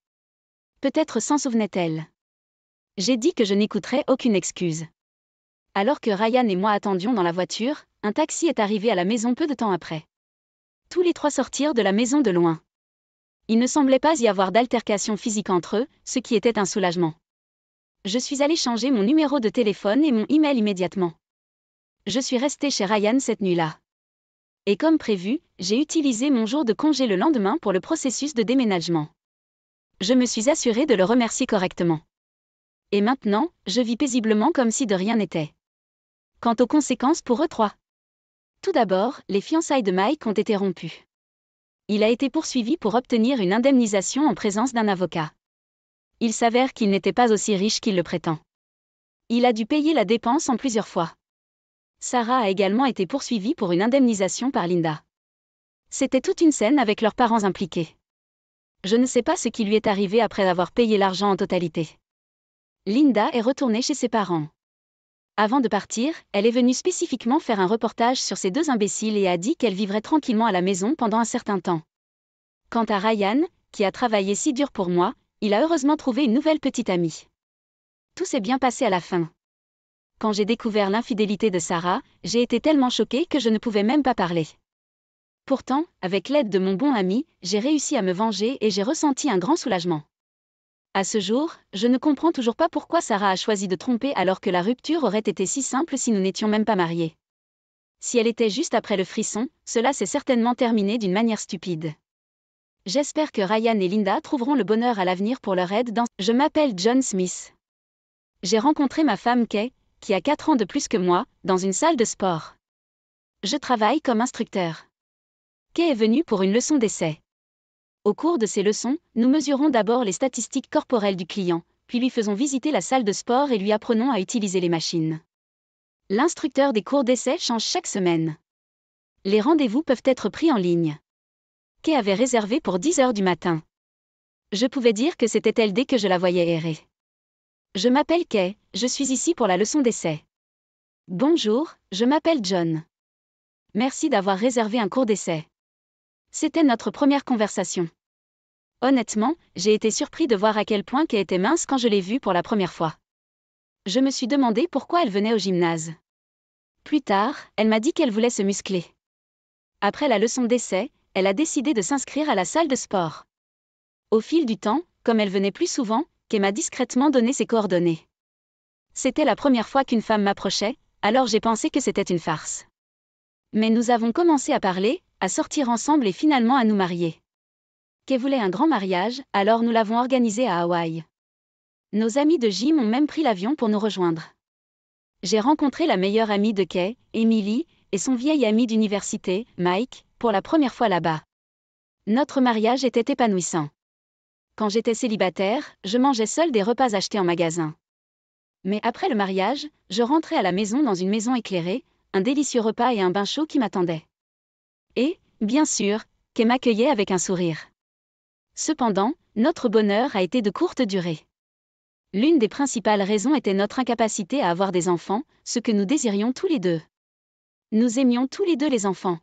Speaker 1: Peut-être s'en souvenait-elle. J'ai dit que je n'écouterais aucune excuse. Alors que Ryan et moi attendions dans la voiture, un taxi est arrivé à la maison peu de temps après. Tous les trois sortirent de la maison de loin. Il ne semblait pas y avoir d'altercation physique entre eux, ce qui était un soulagement. Je suis allée changer mon numéro de téléphone et mon email immédiatement. Je suis restée chez Ryan cette nuit-là. Et comme prévu, j'ai utilisé mon jour de congé le lendemain pour le processus de déménagement. Je me suis assurée de le remercier correctement. Et maintenant, je vis paisiblement comme si de rien n'était. Quant aux conséquences pour eux trois. Tout d'abord, les fiançailles de Mike ont été rompues. Il a été poursuivi pour obtenir une indemnisation en présence d'un avocat. Il s'avère qu'il n'était pas aussi riche qu'il le prétend. Il a dû payer la dépense en plusieurs fois. Sarah a également été poursuivie pour une indemnisation par Linda. C'était toute une scène avec leurs parents impliqués. Je ne sais pas ce qui lui est arrivé après avoir payé l'argent en totalité. Linda est retournée chez ses parents. Avant de partir, elle est venue spécifiquement faire un reportage sur ces deux imbéciles et a dit qu'elle vivrait tranquillement à la maison pendant un certain temps. Quant à Ryan, qui a travaillé si dur pour moi, il a heureusement trouvé une nouvelle petite amie. Tout s'est bien passé à la fin. Quand j'ai découvert l'infidélité de Sarah, j'ai été tellement choquée que je ne pouvais même pas parler. Pourtant, avec l'aide de mon bon ami, j'ai réussi à me venger et j'ai ressenti un grand soulagement. À ce jour, je ne comprends toujours pas pourquoi Sarah a choisi de tromper alors que la rupture aurait été si simple si nous n'étions même pas mariés. Si elle était juste après le frisson, cela s'est certainement terminé d'une manière stupide. J'espère que Ryan et Linda trouveront le bonheur à l'avenir pour leur aide dans... Je m'appelle John Smith. J'ai rencontré ma femme Kay, qui a 4 ans de plus que moi, dans une salle de sport. Je travaille comme instructeur. Kay est venue pour une leçon d'essai. Au cours de ces leçons, nous mesurons d'abord les statistiques corporelles du client, puis lui faisons visiter la salle de sport et lui apprenons à utiliser les machines. L'instructeur des cours d'essai change chaque semaine. Les rendez-vous peuvent être pris en ligne. Kay avait réservé pour 10 heures du matin. Je pouvais dire que c'était elle dès que je la voyais errer. Je m'appelle Kay, je suis ici pour la leçon d'essai. Bonjour, je m'appelle John. Merci d'avoir réservé un cours d'essai. C'était notre première conversation. Honnêtement, j'ai été surpris de voir à quel point Kay était mince quand je l'ai vue pour la première fois. Je me suis demandé pourquoi elle venait au gymnase. Plus tard, elle m'a dit qu'elle voulait se muscler. Après la leçon d'essai, elle a décidé de s'inscrire à la salle de sport. Au fil du temps, comme elle venait plus souvent, Kay m'a discrètement donné ses coordonnées. C'était la première fois qu'une femme m'approchait, alors j'ai pensé que c'était une farce. Mais nous avons commencé à parler, à sortir ensemble et finalement à nous marier. Kay voulait un grand mariage, alors nous l'avons organisé à Hawaï. Nos amis de gym ont même pris l'avion pour nous rejoindre. J'ai rencontré la meilleure amie de Kay, Emily, et son vieil ami d'université, Mike, pour la première fois là-bas. Notre mariage était épanouissant. Quand j'étais célibataire, je mangeais seule des repas achetés en magasin. Mais après le mariage, je rentrais à la maison dans une maison éclairée, un délicieux repas et un bain chaud qui m'attendaient. Et, bien sûr, Kay m'accueillait avec un sourire. Cependant, notre bonheur a été de courte durée. L'une des principales raisons était notre incapacité à avoir des enfants, ce que nous désirions tous les deux. Nous aimions tous les deux les enfants.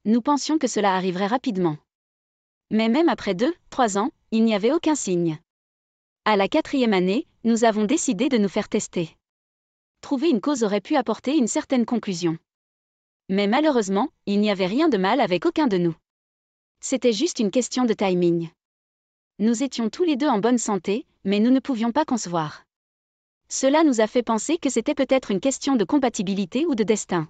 Speaker 1: Nous pensions que cela arriverait rapidement. Mais même après 2-3 ans, il n'y avait aucun signe. À la 4e année, nous avons décidé de nous faire tester. Trouver une cause aurait pu apporter une certaine conclusion. Mais malheureusement, il n'y avait rien de mal avec aucun de nous. C'était juste une question de timing. Nous étions tous les deux en bonne santé, mais nous ne pouvions pas concevoir. Cela nous a fait penser que c'était peut-être une question de compatibilité ou de destin.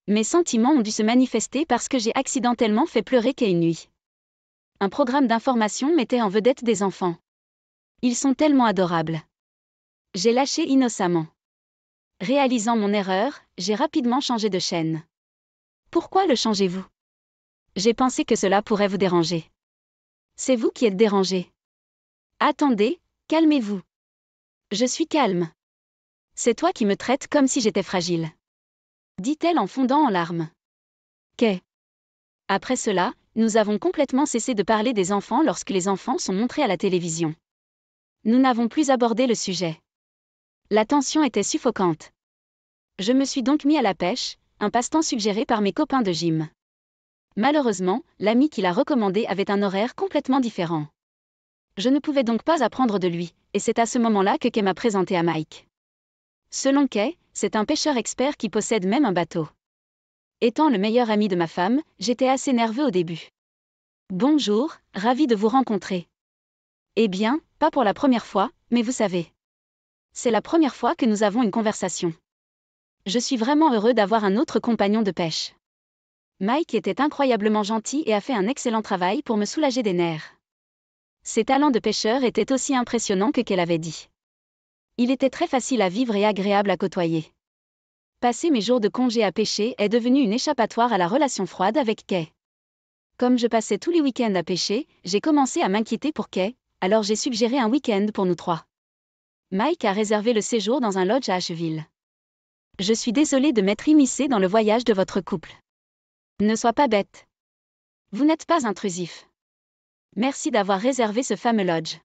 Speaker 1: Mes sentiments ont dû se manifester parce que j'ai accidentellement fait pleurer Kay une nuit. Un programme d'information mettait en vedette des enfants. Ils sont tellement adorables. J'ai lâché innocemment. Réalisant mon erreur, j'ai rapidement changé de chaîne. Pourquoi le changez-vous ? J'ai pensé que cela pourrait vous déranger. C'est vous qui êtes dérangé. Attendez, calmez-vous. Je suis calme. C'est toi qui me traites comme si j'étais fragile. Dit-elle en fondant en larmes. Kay. Après cela, nous avons complètement cessé de parler des enfants lorsque les enfants sont montrés à la télévision. Nous n'avons plus abordé le sujet. La tension était suffocante. Je me suis donc mis à la pêche, un passe-temps suggéré par mes copains de gym. Malheureusement, l'ami qui l'a recommandé avait un horaire complètement différent. Je ne pouvais donc pas apprendre de lui, et c'est à ce moment-là que Kay m'a présenté à Mike. Selon Kay, c'est un pêcheur expert qui possède même un bateau. Étant le meilleur ami de ma femme, j'étais assez nerveux au début. Bonjour, ravi de vous rencontrer. Eh bien, pas pour la première fois, mais vous savez. C'est la première fois que nous avons une conversation. Je suis vraiment heureux d'avoir un autre compagnon de pêche. Mike était incroyablement gentil et a fait un excellent travail pour me soulager des nerfs. Ses talents de pêcheur étaient aussi impressionnants que qu'elle avait dit. Il était très facile à vivre et agréable à côtoyer. Passer mes jours de congé à pêcher est devenu une échappatoire à la relation froide avec Kay. Comme je passais tous les week-ends à pêcher, j'ai commencé à m'inquiéter pour Kay, alors j'ai suggéré un week-end pour nous trois. Mike a réservé le séjour dans un lodge à Asheville. Je suis désolée de m'être immiscée dans le voyage de votre couple. Ne sois pas bête. Vous n'êtes pas intrusif. Merci d'avoir réservé ce fameux lodge.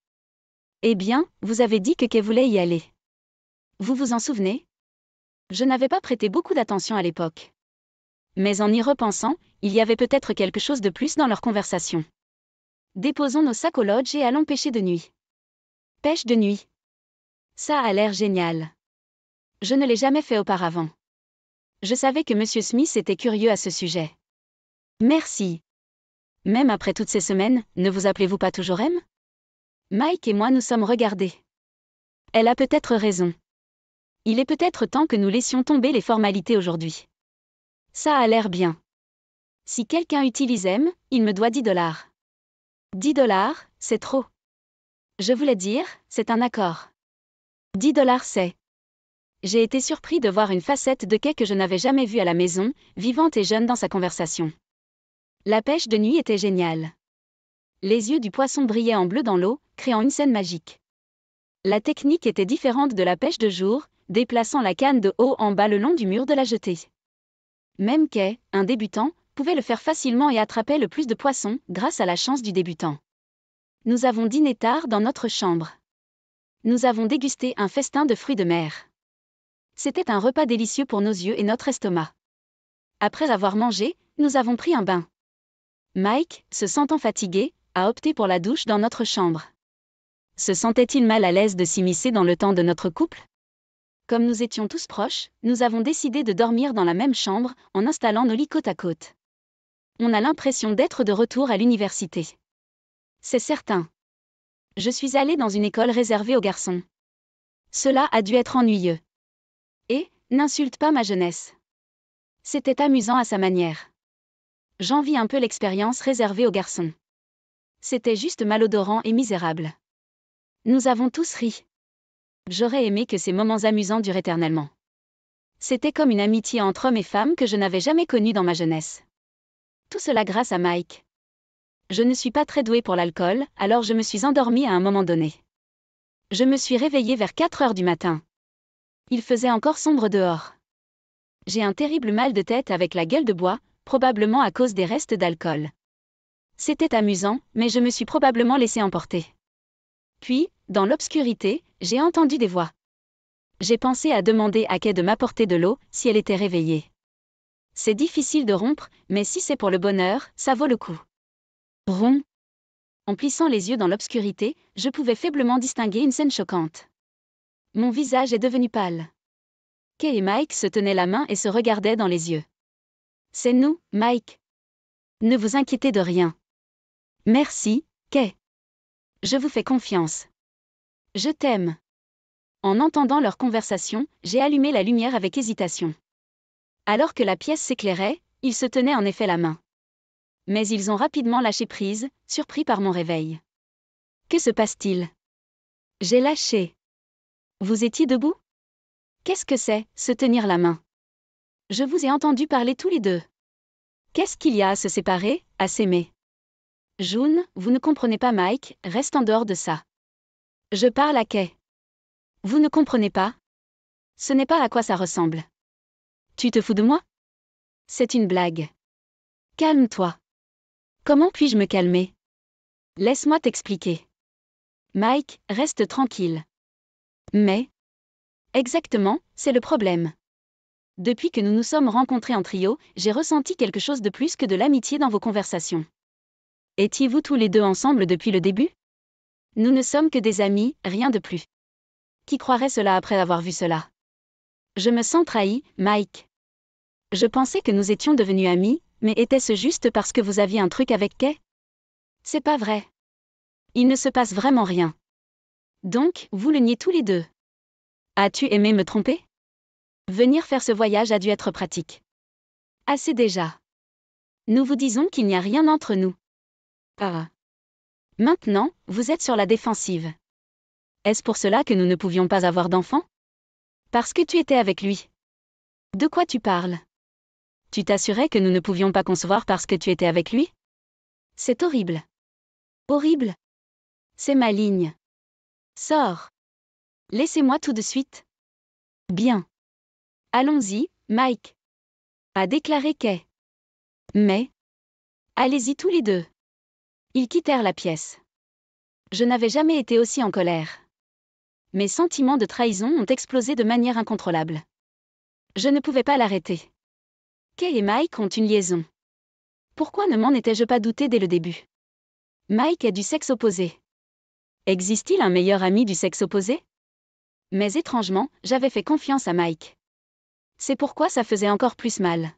Speaker 1: Eh bien, vous avez dit que Kay voulait y aller. Vous vous en souvenez? Je n'avais pas prêté beaucoup d'attention à l'époque. Mais en y repensant, il y avait peut-être quelque chose de plus dans leur conversation. Déposons nos sacs au lodge et allons pêcher de nuit. Pêche de nuit. Ça a l'air génial. Je ne l'ai jamais fait auparavant. Je savais que Monsieur Smith était curieux à ce sujet. Merci. Même après toutes ces semaines, ne vous appelez-vous pas toujours M? Mike et moi nous sommes regardés. Elle a peut-être raison. Il est peut-être temps que nous laissions tomber les formalités aujourd'hui. Ça a l'air bien. Si quelqu'un utilise M, il me doit $10. $10, c'est trop. Je voulais dire, c'est un accord. $10 c'est. J'ai été surpris de voir une facette de Kay que je n'avais jamais vue à la maison, vivante et jeune dans sa conversation. La pêche de nuit était géniale. Les yeux du poisson brillaient en bleu dans l'eau, créant une scène magique. La technique était différente de la pêche de jour, déplaçant la canne de haut en bas le long du mur de la jetée. Même Kay, un débutant, pouvait le faire facilement et attrapait le plus de poissons, grâce à la chance du débutant. Nous avons dîné tard dans notre chambre. Nous avons dégusté un festin de fruits de mer. C'était un repas délicieux pour nos yeux et notre estomac. Après avoir mangé, nous avons pris un bain. Mike, se sentant fatigué, a opté pour la douche dans notre chambre. Se sentait-il mal à l'aise de s'immiscer dans le temps de notre couple? Comme nous étions tous proches, nous avons décidé de dormir dans la même chambre, en installant nos lits côte à côte. On a l'impression d'être de retour à l'université. C'est certain. Je suis allée dans une école réservée aux garçons. Cela a dû être ennuyeux. Et, n'insulte pas ma jeunesse. C'était amusant à sa manière. J'envie un peu l'expérience réservée aux garçons. C'était juste malodorant et misérable. Nous avons tous ri. J'aurais aimé que ces moments amusants durent éternellement. C'était comme une amitié entre hommes et femmes que je n'avais jamais connue dans ma jeunesse. Tout cela grâce à Mike. Je ne suis pas très douée pour l'alcool, alors je me suis endormie à un moment donné. Je me suis réveillée vers 4 heures du matin. Il faisait encore sombre dehors. J'ai un terrible mal de tête avec la gueule de bois, probablement à cause des restes d'alcool. C'était amusant, mais je me suis probablement laissé emporter. Puis, dans l'obscurité, j'ai entendu des voix. J'ai pensé à demander à Kay de m'apporter de l'eau, si elle était réveillée. C'est difficile de rompre, mais si c'est pour le bonheur, ça vaut le coup. Rond. En plissant les yeux dans l'obscurité, je pouvais faiblement distinguer une scène choquante. Mon visage est devenu pâle. Kay et Mike se tenaient la main et se regardaient dans les yeux. C'est nous, Mike. Ne vous inquiétez de rien. Merci, Kay. Je vous fais confiance. Je t'aime. En entendant leur conversation, j'ai allumé la lumière avec hésitation. Alors que la pièce s'éclairait, ils se tenaient en effet la main. Mais ils ont rapidement lâché prise, surpris par mon réveil. Que se passe-t-il? J'ai lâché. Vous étiez debout? Qu'est-ce que c'est, se tenir la main? Je vous ai entendu parler tous les deux. Qu'est-ce qu'il y a à se séparer, à s'aimer? June, vous ne comprenez pas Mike, reste en dehors de ça. Je parle à Kay. Vous ne comprenez pas? Ce n'est pas à quoi ça ressemble. Tu te fous de moi? C'est une blague. Calme-toi. Comment puis-je me calmer? Laisse-moi t'expliquer. Mike, reste tranquille. Mais... Exactement, c'est le problème. Depuis que nous nous sommes rencontrés en trio, j'ai ressenti quelque chose de plus que de l'amitié dans vos conversations. Étiez-vous tous les deux ensemble depuis le début? Nous ne sommes que des amis, rien de plus. Qui croirait cela après avoir vu cela? Je me sens trahi, Mike. Je pensais que nous étions devenus amis, mais était-ce juste parce que vous aviez un truc avec Kay? C'est pas vrai. Il ne se passe vraiment rien. Donc, vous le niez tous les deux. As-tu aimé me tromper? Venir faire ce voyage a dû être pratique. Assez déjà. Nous vous disons qu'il n'y a rien entre nous. Ah. Maintenant, vous êtes sur la défensive. Est-ce pour cela que nous ne pouvions pas avoir d'enfants? Parce que tu étais avec lui. De quoi tu parles? Tu t'assurais que nous ne pouvions pas concevoir parce que tu étais avec lui? C'est horrible. Horrible. C'est maligne. Sors. Laissez-moi tout de suite. Bien. Allons-y, Mike. A déclaré Kay. Mais. Allez-y tous les deux. Ils quittèrent la pièce. Je n'avais jamais été aussi en colère. Mes sentiments de trahison ont explosé de manière incontrôlable. Je ne pouvais pas l'arrêter. Kay et Mike ont une liaison. Pourquoi ne m'en étais-je pas douté dès le début? Mike est du sexe opposé. Existe-t-il un meilleur ami du sexe opposé? Mais étrangement, j'avais fait confiance à Mike. C'est pourquoi ça faisait encore plus mal.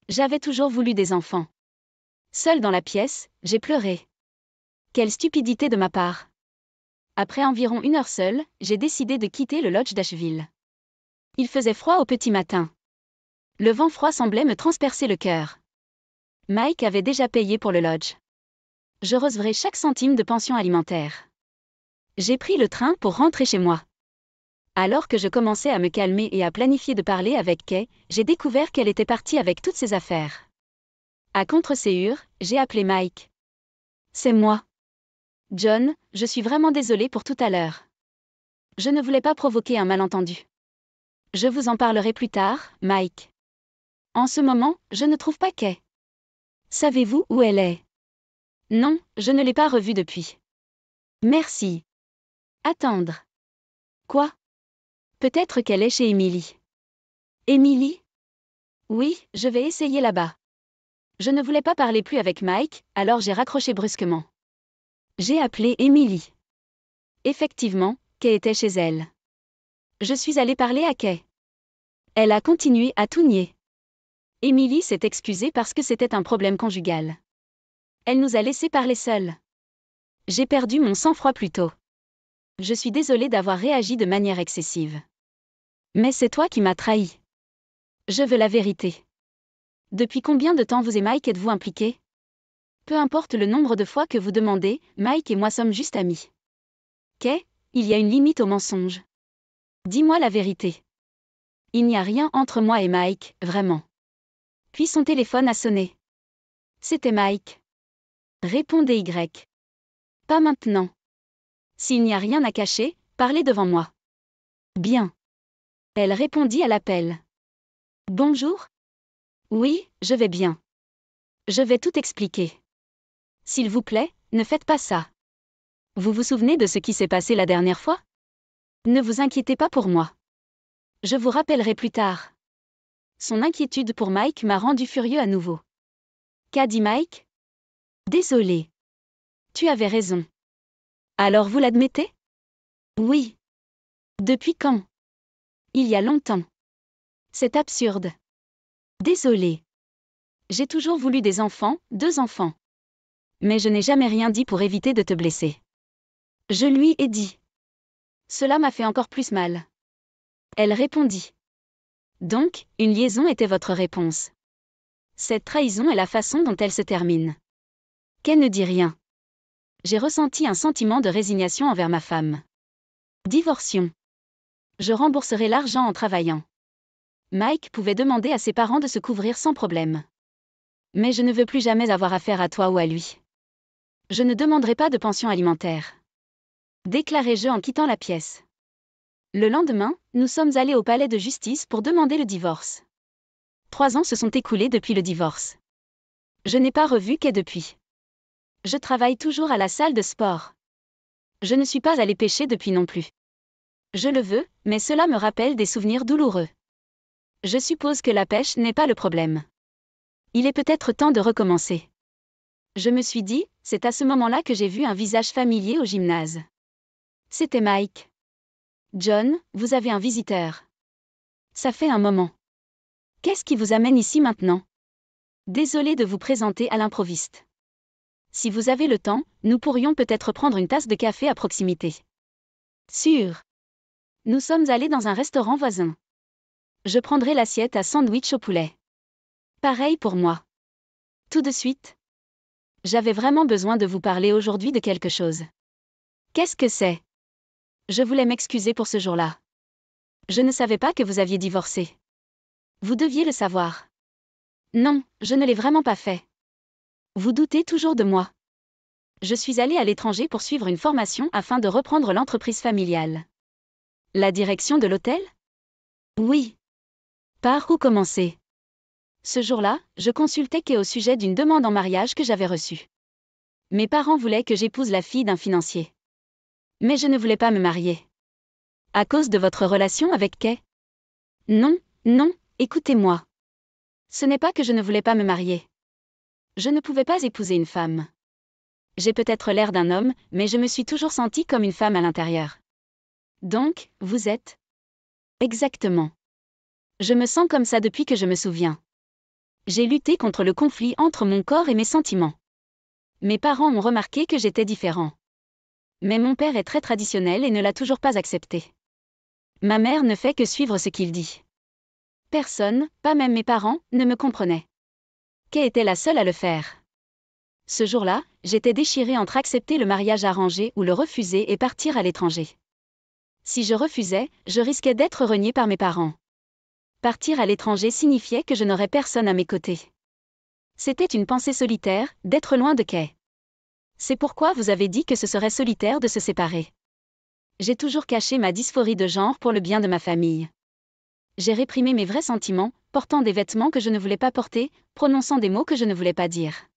Speaker 1: J'avais toujours voulu des enfants. Seule dans la pièce, j'ai pleuré. Quelle stupidité de ma part. Après environ 1 heure seule, j'ai décidé de quitter le lodge d'Asheville. Il faisait froid au petit matin. Le vent froid semblait me transpercer le cœur. Mike avait déjà payé pour le lodge. Je recevrai chaque centime de pension alimentaire. J'ai pris le train pour rentrer chez moi. Alors que je commençais à me calmer et à planifier de parler avec Kay, j'ai découvert qu'elle était partie avec toutes ses affaires. À contre-séhure, j'ai appelé Mike. C'est moi. John, je suis vraiment désolée pour tout à l'heure. Je ne voulais pas provoquer un malentendu. Je vous en parlerai plus tard, Mike. En ce moment, je ne trouve pas Kay. Savez-vous où elle est? Non, je ne l'ai pas revue depuis. Merci. Attendre. Quoi? Peut-être qu'elle est chez Emily. Emily? Oui, je vais essayer là-bas. Je ne voulais pas parler plus avec Mike, alors j'ai raccroché brusquement. J'ai appelé Emily. Effectivement, Kay était chez elle. Je suis allée parler à Kay. Elle a continué à tout nier. Emily s'est excusée parce que c'était un problème conjugal. Elle nous a laissés parler seuls. J'ai perdu mon sang-froid plus tôt. Je suis désolée d'avoir réagi de manière excessive. Mais c'est toi qui m'as trahi. Je veux la vérité. Depuis combien de temps vous et Mike êtes-vous impliqués? Peu importe le nombre de fois que vous demandez, Mike et moi sommes juste amis. Kay, il y a une limite au mensonge. Dis-moi la vérité. Il n'y a rien entre moi et Mike, vraiment. Puis son téléphone a sonné. C'était Mike. Répondez Y. Pas maintenant. S'il n'y a rien à cacher, parlez devant moi. Bien. Elle répondit à l'appel. Bonjour? Oui, je vais bien. Je vais tout expliquer. S'il vous plaît, ne faites pas ça. Vous vous souvenez de ce qui s'est passé la dernière fois? Ne vous inquiétez pas pour moi. Je vous rappellerai plus tard. Son inquiétude pour Mike m'a rendu furieux à nouveau. Qu'a dit Mike? Désolé. Tu avais raison. Alors vous l'admettez? Oui. Depuis quand? Il y a longtemps. C'est absurde. Désolé. J'ai toujours voulu des enfants, 2 enfants. Mais je n'ai jamais rien dit pour éviter de te blesser. Je lui ai dit. Cela m'a fait encore plus mal. Elle répondit. Donc, une liaison était votre réponse. Cette trahison est la façon dont elle se termine. Kay ne dit rien. J'ai ressenti un sentiment de résignation envers ma femme. Divorcions. Je rembourserai l'argent en travaillant. Mike pouvait demander à ses parents de se couvrir sans problème. Mais je ne veux plus jamais avoir affaire à toi ou à lui. Je ne demanderai pas de pension alimentaire. Déclarai-je en quittant la pièce. Le lendemain, nous sommes allés au palais de justice pour demander le divorce. 3 ans se sont écoulés depuis le divorce. Je n'ai pas revu Kay depuis. Je travaille toujours à la salle de sport. Je ne suis pas allée pêcher depuis non plus. Je le veux, mais cela me rappelle des souvenirs douloureux. Je suppose que la pêche n'est pas le problème. Il est peut-être temps de recommencer. Je me suis dit, c'est à ce moment-là que j'ai vu un visage familier au gymnase. C'était Mike. John, vous avez un visiteur. Ça fait un moment. Qu'est-ce qui vous amène ici maintenant? Désolé de vous présenter à l'improviste. Si vous avez le temps, nous pourrions peut-être prendre une tasse de café à proximité. Sûr. Nous sommes allés dans un restaurant voisin. Je prendrai l'assiette à sandwich au poulet. Pareil pour moi. Tout de suite. J'avais vraiment besoin de vous parler aujourd'hui de quelque chose. Qu'est-ce que c'est? Je voulais m'excuser pour ce jour-là. Je ne savais pas que vous aviez divorcé. Vous deviez le savoir. Non, je ne l'ai vraiment pas fait. Vous doutez toujours de moi. Je suis allée à l'étranger pour suivre une formation afin de reprendre l'entreprise familiale. La direction de l'hôtel? Oui. Par où commencer? Ce jour-là, je consultais Kay au sujet d'une demande en mariage que j'avais reçue. Mes parents voulaient que j'épouse la fille d'un financier. Mais je ne voulais pas me marier. À cause de votre relation avec Kay? Non, non, écoutez-moi. Ce n'est pas que je ne voulais pas me marier. Je ne pouvais pas épouser une femme. J'ai peut-être l'air d'un homme, mais je me suis toujours sentie comme une femme à l'intérieur. Donc, vous êtes? Exactement. Je me sens comme ça depuis que je me souviens. J'ai lutté contre le conflit entre mon corps et mes sentiments. Mes parents ont remarqué que j'étais différent. Mais mon père est très traditionnel et ne l'a toujours pas accepté. Ma mère ne fait que suivre ce qu'il dit. Personne, pas même mes parents, ne me comprenait. Kay était la seule à le faire. Ce jour-là, j'étais déchirée entre accepter le mariage arrangé ou le refuser et partir à l'étranger. Si je refusais, je risquais d'être reniée par mes parents. Partir à l'étranger signifiait que je n'aurais personne à mes côtés. C'était une pensée solitaire, d'être loin de Kay. C'est pourquoi vous avez dit que ce serait solitaire de se séparer. J'ai toujours caché ma dysphorie de genre pour le bien de ma famille. J'ai réprimé mes vrais sentiments, portant des vêtements que je ne voulais pas porter, prononçant des mots que je ne voulais pas dire.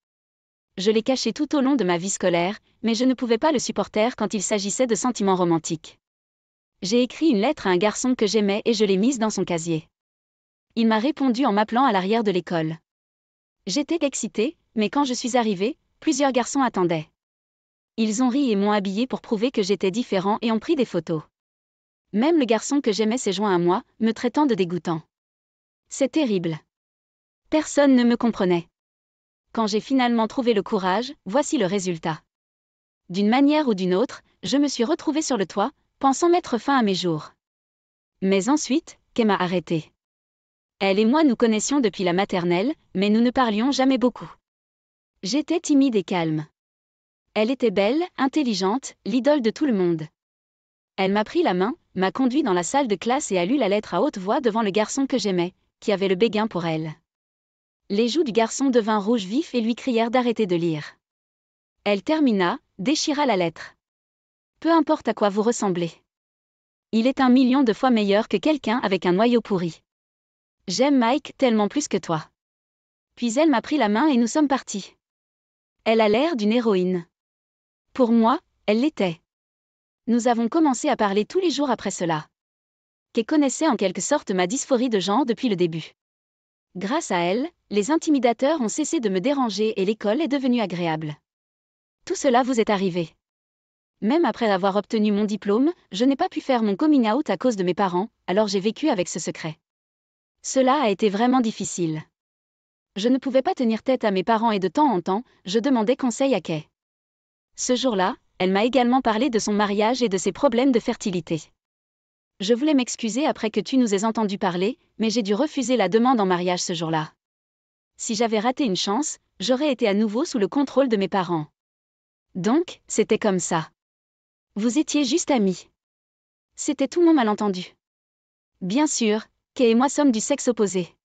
Speaker 1: Je l'ai caché tout au long de ma vie scolaire, mais je ne pouvais pas le supporter quand il s'agissait de sentiments romantiques. J'ai écrit une lettre à un garçon que j'aimais et je l'ai mise dans son casier. Il m'a répondu en m'appelant à l'arrière de l'école. J'étais excitée, mais quand je suis arrivée, plusieurs garçons attendaient. Ils ont ri et m'ont habillée pour prouver que j'étais différent et ont pris des photos. Même le garçon que j'aimais s'est joint à moi, me traitant de dégoûtant. C'est terrible. Personne ne me comprenait. Quand j'ai finalement trouvé le courage, voici le résultat. D'une manière ou d'une autre, je me suis retrouvée sur le toit, pensant mettre fin à mes jours. Mais ensuite, Kay m'a arrêtée. Elle et moi nous connaissions depuis la maternelle, mais nous ne parlions jamais beaucoup. J'étais timide et calme. Elle était belle, intelligente, l'idole de tout le monde. Elle m'a pris la main, m'a conduit dans la salle de classe et a lu la lettre à haute voix devant le garçon que j'aimais, qui avait le béguin pour elle. Les joues du garçon devinrent rouges vifs et lui crièrent d'arrêter de lire. Elle termina, déchira la lettre. Peu importe à quoi vous ressemblez. Il est 1 million de fois meilleur que quelqu'un avec un noyau pourri. J'aime Mike tellement plus que toi. Puis elle m'a pris la main et nous sommes partis. Elle a l'air d'une héroïne. Pour moi, elle l'était. Nous avons commencé à parler tous les jours après cela. Kay connaissait en quelque sorte ma dysphorie de genre depuis le début. Grâce à elle, les intimidateurs ont cessé de me déranger et l'école est devenue agréable. Tout cela vous est arrivé. Même après avoir obtenu mon diplôme, je n'ai pas pu faire mon coming out à cause de mes parents, alors j'ai vécu avec ce secret. Cela a été vraiment difficile. Je ne pouvais pas tenir tête à mes parents et de temps en temps, je demandais conseil à Kay. Ce jour-là, elle m'a également parlé de son mariage et de ses problèmes de fertilité. Je voulais m'excuser après que tu nous aies entendu parler, mais j'ai dû refuser la demande en mariage ce jour-là. Si j'avais raté une chance, j'aurais été à nouveau sous le contrôle de mes parents. Donc, c'était comme ça. Vous étiez juste amis. C'était tout mon malentendu. Bien sûr, Kay et moi sommes du sexe opposé.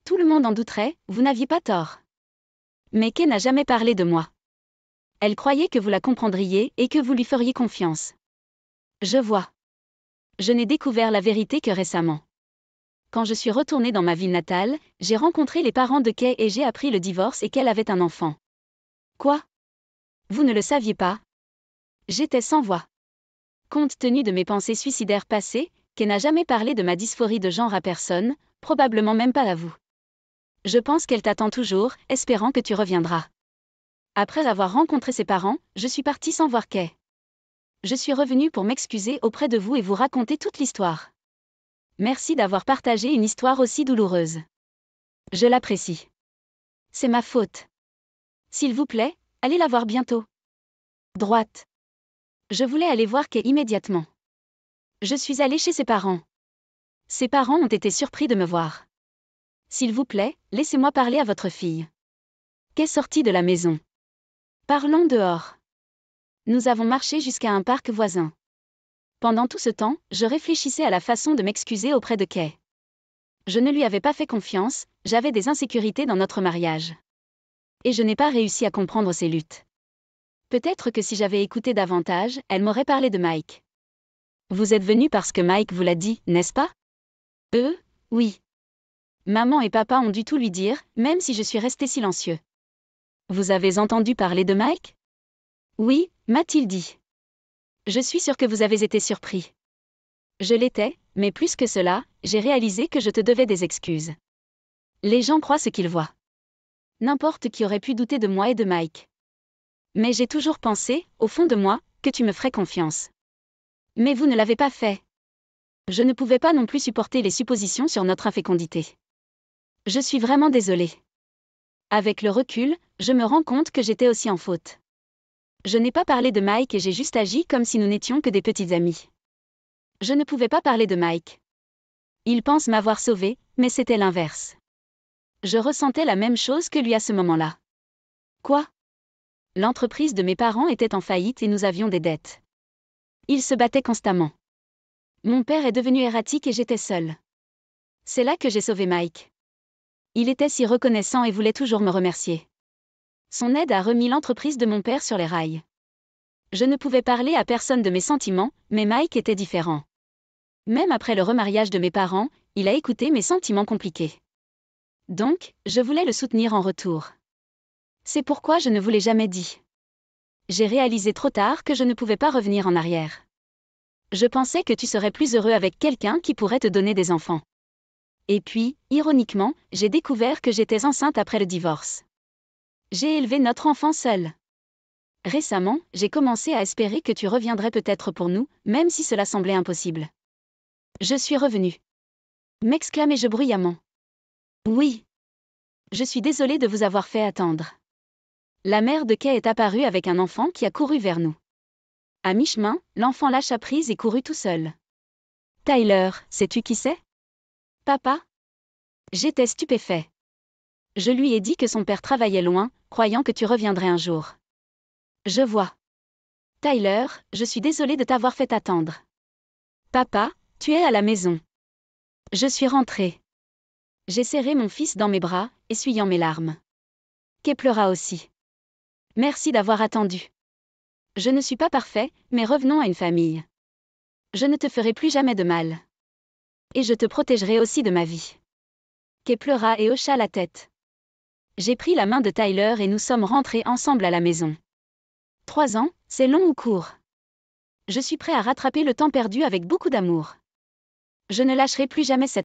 Speaker 1: Tout le monde en douterait, vous n'aviez pas tort. Mais Kay n'a jamais parlé de moi. Elle croyait que vous la comprendriez et que vous lui feriez confiance. Je vois. Je n'ai découvert la vérité que récemment. Quand je suis retournée dans ma ville natale, j'ai rencontré les parents de Kay et j'ai appris le divorce et qu'elle avait un enfant. Quoi? Vous ne le saviez pas? J'étais sans voix. Compte tenu de mes pensées suicidaires passées, Kay n'a jamais parlé de ma dysphorie de genre à personne, probablement même pas à vous. Je pense qu'elle t'attend toujours, espérant que tu reviendras. Après avoir rencontré ses parents, je suis partie sans voir Kay. Je suis revenue pour m'excuser auprès de vous et vous raconter toute l'histoire. Merci d'avoir partagé une histoire aussi douloureuse. Je l'apprécie. C'est ma faute. S'il vous plaît, Allez la voir bientôt. Droite. Je voulais aller voir Kay immédiatement. Je suis allée chez ses parents. Ses parents ont été surpris de me voir. S'il vous plaît, laissez-moi parler à votre fille. Kay sortit de la maison. Parlons dehors. Nous avons marché jusqu'à un parc voisin. Pendant tout ce temps, je réfléchissais à la façon de m'excuser auprès de Kay. Je ne lui avais pas fait confiance, j'avais des insécurités dans notre mariage. Et je n'ai pas réussi à comprendre ses luttes. Peut-être que si j'avais écouté davantage, elle m'aurait parlé de Mike. Vous êtes venu parce que Mike vous l'a dit, n'est-ce pas? Oui. Maman et papa ont dû tout lui dire, même si je suis resté silencieux. Vous avez entendu parler de Mike? Oui, m'a-t-il dit. Je suis sûre que vous avez été surpris. Je l'étais, mais plus que cela, j'ai réalisé que je te devais des excuses. Les gens croient ce qu'ils voient. N'importe qui aurait pu douter de moi et de Mike. Mais j'ai toujours pensé, au fond de moi, que tu me ferais confiance. Mais vous ne l'avez pas fait. Je ne pouvais pas non plus supporter les suppositions sur notre infécondité. Je suis vraiment désolée. Avec le recul, je me rends compte que j'étais aussi en faute. Je n'ai pas parlé de Mike et j'ai juste agi comme si nous n'étions que des petites amies. Je ne pouvais pas parler de Mike. Il pense m'avoir sauvée, mais c'était l'inverse. Je ressentais la même chose que lui à ce moment-là. Quoi? L'entreprise de mes parents était en faillite et nous avions des dettes. Ils se battaient constamment. Mon père est devenu erratique et j'étais seule. C'est là que j'ai sauvé Mike. Il était si reconnaissant et voulait toujours me remercier. Son aide a remis l'entreprise de mon père sur les rails. Je ne pouvais parler à personne de mes sentiments, mais Mike était différent. Même après le remariage de mes parents, il a écouté mes sentiments compliqués. Donc, je voulais le soutenir en retour. C'est pourquoi je ne vous l'ai jamais dit. J'ai réalisé trop tard que je ne pouvais pas revenir en arrière. Je pensais que tu serais plus heureux avec quelqu'un qui pourrait te donner des enfants. Et puis, ironiquement, j'ai découvert que j'étais enceinte après le divorce. J'ai élevé notre enfant seule. Récemment, j'ai commencé à espérer que tu reviendrais peut-être pour nous, même si cela semblait impossible. Je suis revenue. M'exclamai-je bruyamment. Oui. Je suis désolée de vous avoir fait attendre. La mère de Kay est apparue avec un enfant qui a couru vers nous. À mi-chemin, l'enfant lâcha prise et courut tout seul. Tyler, sais-tu qui c'est? Papa? J'étais stupéfait. Je lui ai dit que son père travaillait loin, croyant que tu reviendrais un jour. Je vois. Tyler, je suis désolée de t'avoir fait attendre. Papa, tu es à la maison. Je suis rentrée. J'ai serré mon fils dans mes bras, essuyant mes larmes. Kay pleura aussi. Merci d'avoir attendu. Je ne suis pas parfait, mais revenons à une famille. Je ne te ferai plus jamais de mal. Et je te protégerai aussi de ma vie. Kay pleura et hocha la tête. J'ai pris la main de Tyler et nous sommes rentrés ensemble à la maison. 3 ans, c'est long ou court? Je suis prêt à rattraper le temps perdu avec beaucoup d'amour. Je ne lâcherai plus jamais cette